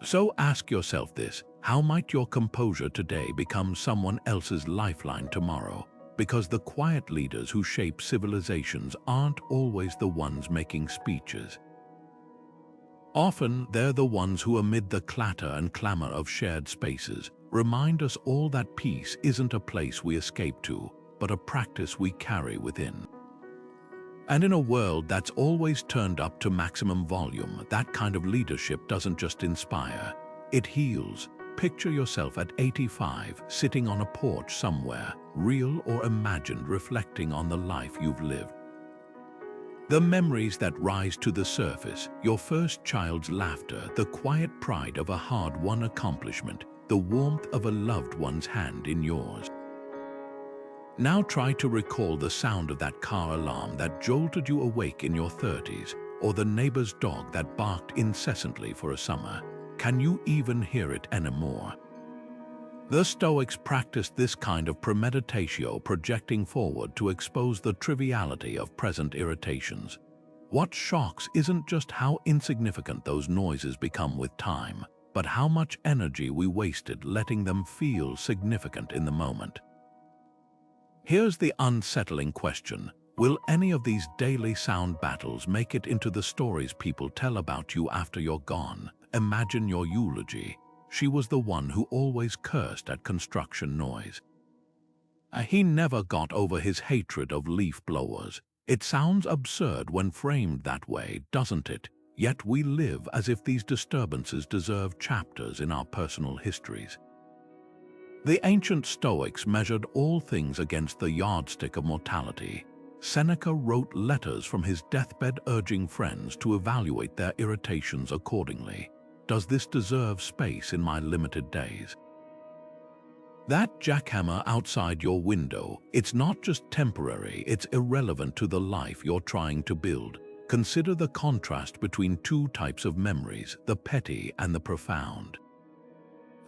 So ask yourself this: how might your composure today become someone else's lifeline tomorrow? Because the quiet leaders who shape civilizations aren't always the ones making speeches. Often, they're the ones who, amid the clatter and clamor of shared spaces, remind us all that peace isn't a place we escape to, but a practice we carry within. And in a world that's always turned up to maximum volume, that kind of leadership doesn't just inspire, it heals. Picture yourself at 85, sitting on a porch somewhere, real or imagined, reflecting on the life you've lived. The memories that rise to the surface, your first child's laughter, the quiet pride of a hard-won accomplishment, the warmth of a loved one's hand in yours. Now try to recall the sound of that car alarm that jolted you awake in your 30s, or the neighbor's dog that barked incessantly for a summer. Can you even hear it anymore? The Stoics practiced this kind of premeditatio, projecting forward to expose the triviality of present irritations. What shocks isn't just how insignificant those noises become with time, but how much energy we wasted letting them feel significant in the moment. Here's the unsettling question. Will any of these daily sound battles make it into the stories people tell about you after you're gone? Imagine your eulogy. She was the one who always cursed at construction noise. He never got over his hatred of leaf blowers. It sounds absurd when framed that way, doesn't it? Yet we live as if these disturbances deserve chapters in our personal histories. The ancient Stoics measured all things against the yardstick of mortality. Seneca wrote letters from his deathbed urging friends to evaluate their irritations accordingly. Does this deserve space in my limited days? That jackhammer outside your window, it's not just temporary, it's irrelevant to the life you're trying to build. Consider the contrast between two types of memories, the petty and the profound.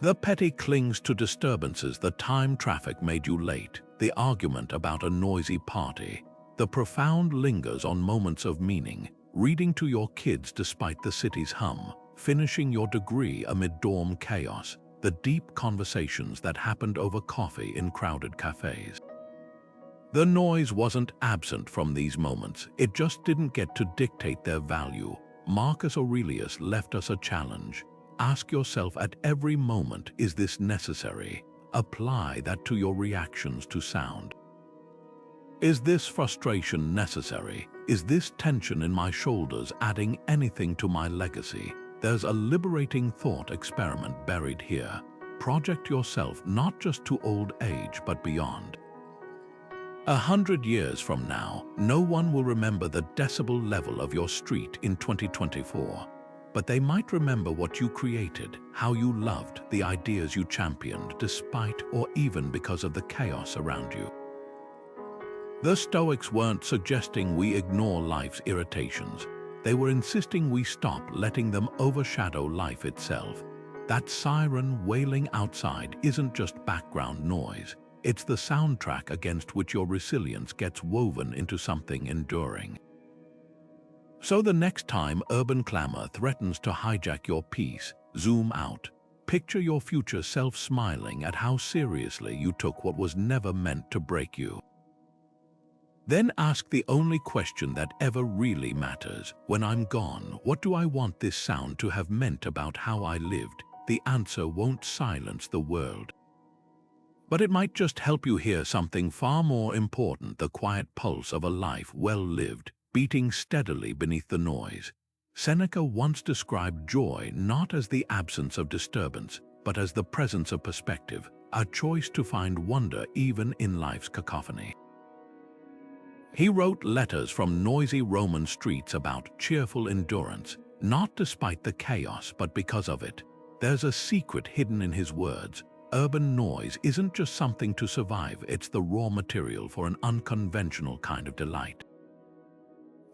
The petty clings to disturbances, the time traffic made you late, the argument about a noisy party. The profound lingers on moments of meaning, reading to your kids despite the city's hum, finishing your degree amid dorm chaos, the deep conversations that happened over coffee in crowded cafes. The noise wasn't absent from these moments, it just didn't get to dictate their value. Marcus Aurelius left us a challenge. Ask yourself at every moment, is this necessary? Apply that to your reactions to sound. Is this frustration necessary? Is this tension in my shoulders adding anything to my legacy? There's a liberating thought experiment buried here. Project yourself not just to old age but beyond. 100 years from now, no one will remember the decibel level of your street in 2024. But they might remember what you created, how you loved, the ideas you championed, despite or even because of the chaos around you. The Stoics weren't suggesting we ignore life's irritations. They were insisting we stop letting them overshadow life itself. That siren wailing outside isn't just background noise. It's the soundtrack against which your resilience gets woven into something enduring. So the next time urban clamor threatens to hijack your peace, zoom out. Picture your future self smiling at how seriously you took what was never meant to break you. Then ask the only question that ever really matters. When I'm gone, what do I want this sound to have meant about how I lived? The answer won't silence the world. But it might just help you hear something far more important, the quiet pulse of a life well lived, beating steadily beneath the noise. Seneca once described joy not as the absence of disturbance, but as the presence of perspective, a choice to find wonder even in life's cacophony. He wrote letters from noisy Roman streets about cheerful endurance, not despite the chaos, but because of it. There's a secret hidden in his words. Urban noise isn't just something to survive, it's the raw material for an unconventional kind of delight.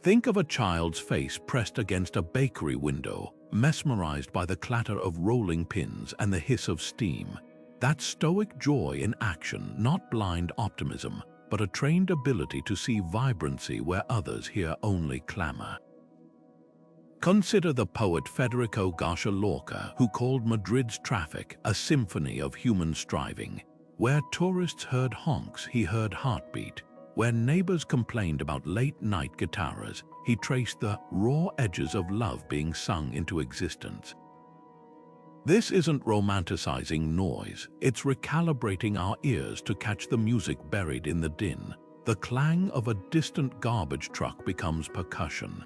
Think of a child's face pressed against a bakery window, mesmerized by the clatter of rolling pins and the hiss of steam. That's Stoic joy in action, not blind optimism, but a trained ability to see vibrancy where others hear only clamor. Consider the poet Federico Garcia Lorca, who called Madrid's traffic a symphony of human striving. Where tourists heard honks, he heard heartbeat. Where neighbors complained about late-night guitars, he traced the raw edges of love being sung into existence. This isn't romanticizing noise, it's recalibrating our ears to catch the music buried in the din. The clang of a distant garbage truck becomes percussion.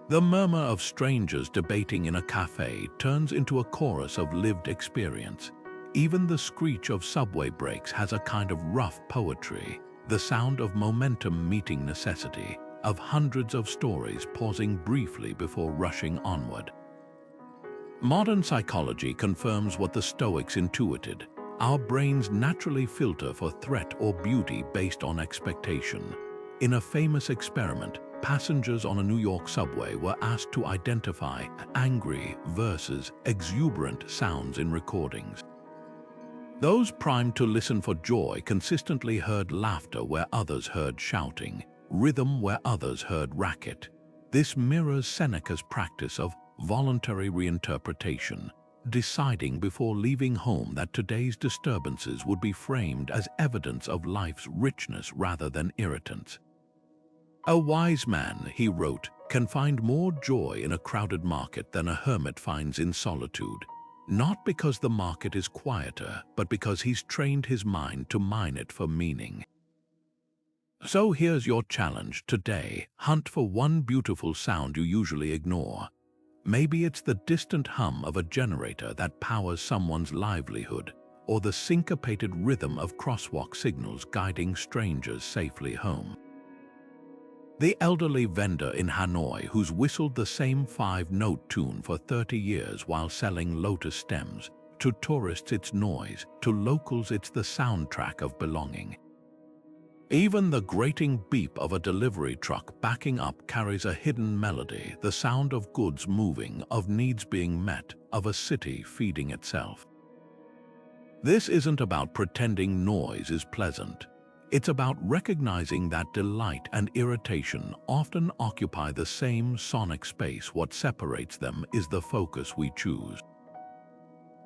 The murmur of strangers debating in a cafe turns into a chorus of lived experience. Even the screech of subway brakes has a kind of rough poetry, the sound of momentum meeting necessity, of hundreds of stories pausing briefly before rushing onward. Modern psychology confirms what the Stoics intuited. Our brains naturally filter for threat or beauty based on expectation. In a famous experiment, passengers on a New York subway were asked to identify angry versus exuberant sounds in recordings. Those primed to listen for joy consistently heard laughter where others heard shouting, rhythm where others heard racket. This mirrors Seneca's practice of voluntary reinterpretation, deciding before leaving home that today's disturbances would be framed as evidence of life's richness rather than irritants. A wise man, he wrote, can find more joy in a crowded market than a hermit finds in solitude, not because the market is quieter, but because he's trained his mind to mine it for meaning. So here's your challenge today. Hunt for one beautiful sound you usually ignore. Maybe it's the distant hum of a generator that powers someone's livelihood, or the syncopated rhythm of crosswalk signals guiding strangers safely home. The elderly vendor in Hanoi who's whistled the same 5-note tune for 30 years while selling lotus stems. To tourists it's noise, to locals it's the soundtrack of belonging. Even the grating beep of a delivery truck backing up carries a hidden melody, the sound of goods moving, of needs being met, of a city feeding itself. This isn't about pretending noise is pleasant. It's about recognizing that delight and irritation often occupy the same sonic space. What separates them is the focus we choose.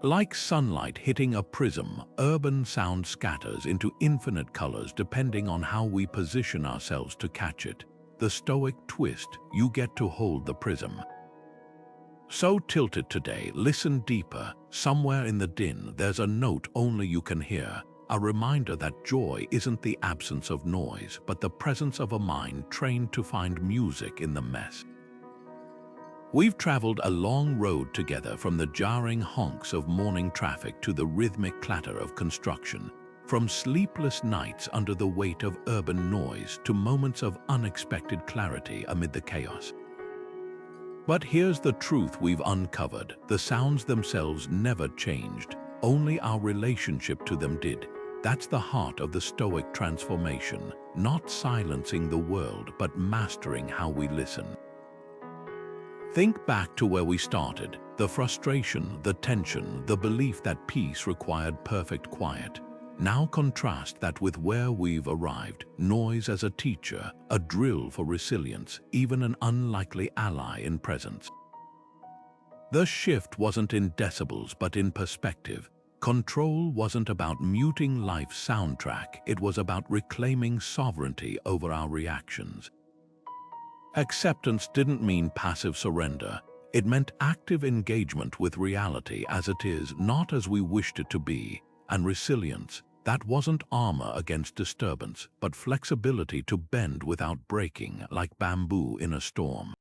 Like sunlight hitting a prism, urban sound scatters into infinite colors depending on how we position ourselves to catch it. The Stoic twist, you get to hold the prism. So tilt it today, listen deeper. Somewhere in the din, there's a note only you can hear. A reminder that joy isn't the absence of noise, but the presence of a mind trained to find music in the mess. We've traveled a long road together, from the jarring honks of morning traffic to the rhythmic clatter of construction, from sleepless nights under the weight of urban noise to moments of unexpected clarity amid the chaos. But here's the truth we've uncovered: the sounds themselves never changed, only our relationship to them did. That's the heart of the Stoic transformation, not silencing the world, but mastering how we listen. Think back to where we started, the frustration, the tension, the belief that peace required perfect quiet. Now contrast that with where we've arrived: noise as a teacher, a drill for resilience, even an unlikely ally in presence. The shift wasn't in decibels, but in perspective. Control wasn't about muting life's soundtrack, it was about reclaiming sovereignty over our reactions. Acceptance didn't mean passive surrender. It meant active engagement with reality as it is, not as we wished it to be. And resilience, that wasn't armor against disturbance, but flexibility to bend without breaking, like bamboo in a storm.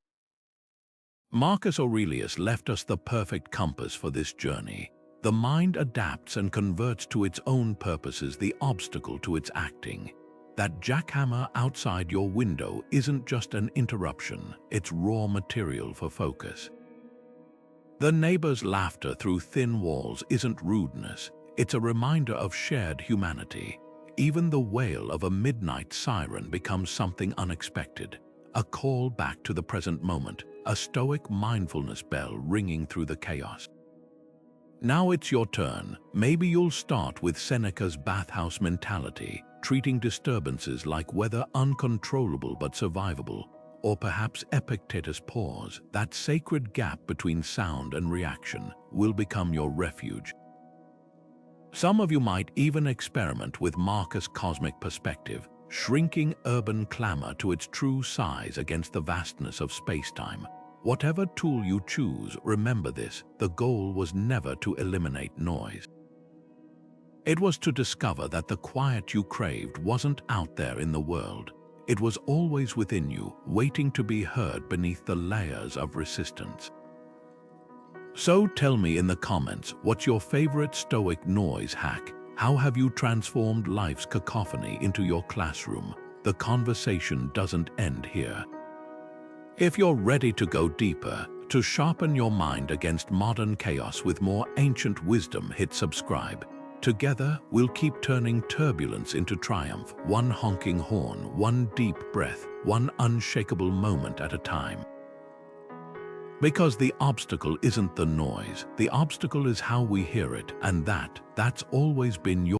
Marcus Aurelius left us the perfect compass for this journey. The mind adapts and converts to its own purposes the obstacle to its acting. That jackhammer outside your window isn't just an interruption, it's raw material for focus. The neighbor's laughter through thin walls isn't rudeness, it's a reminder of shared humanity. Even the wail of a midnight siren becomes something unexpected, a call back to the present moment, a Stoic mindfulness bell ringing through the chaos. Now it's your turn. Maybe you'll start with Seneca's bathhouse mentality, treating disturbances like weather, uncontrollable but survivable, or perhaps Epictetus' pause, that sacred gap between sound and reaction, will become your refuge. Some of you might even experiment with Marcus' cosmic perspective, shrinking urban clamor to its true size against the vastness of space-time. Whatever tool you choose, remember this: the goal was never to eliminate noise. It was to discover that the quiet you craved wasn't out there in the world. It was always within you, waiting to be heard beneath the layers of resistance. So tell me in the comments, what's your favorite Stoic noise hack? How have you transformed life's cacophony into your classroom? The conversation doesn't end here. If you're ready to go deeper, To sharpen your mind against modern chaos with more ancient wisdom, hit subscribe. Together, we'll keep turning turbulence into triumph, one honking horn, one deep breath, one unshakable moment at a time. Because the obstacle isn't the noise, the obstacle is how we hear it, and that's always been your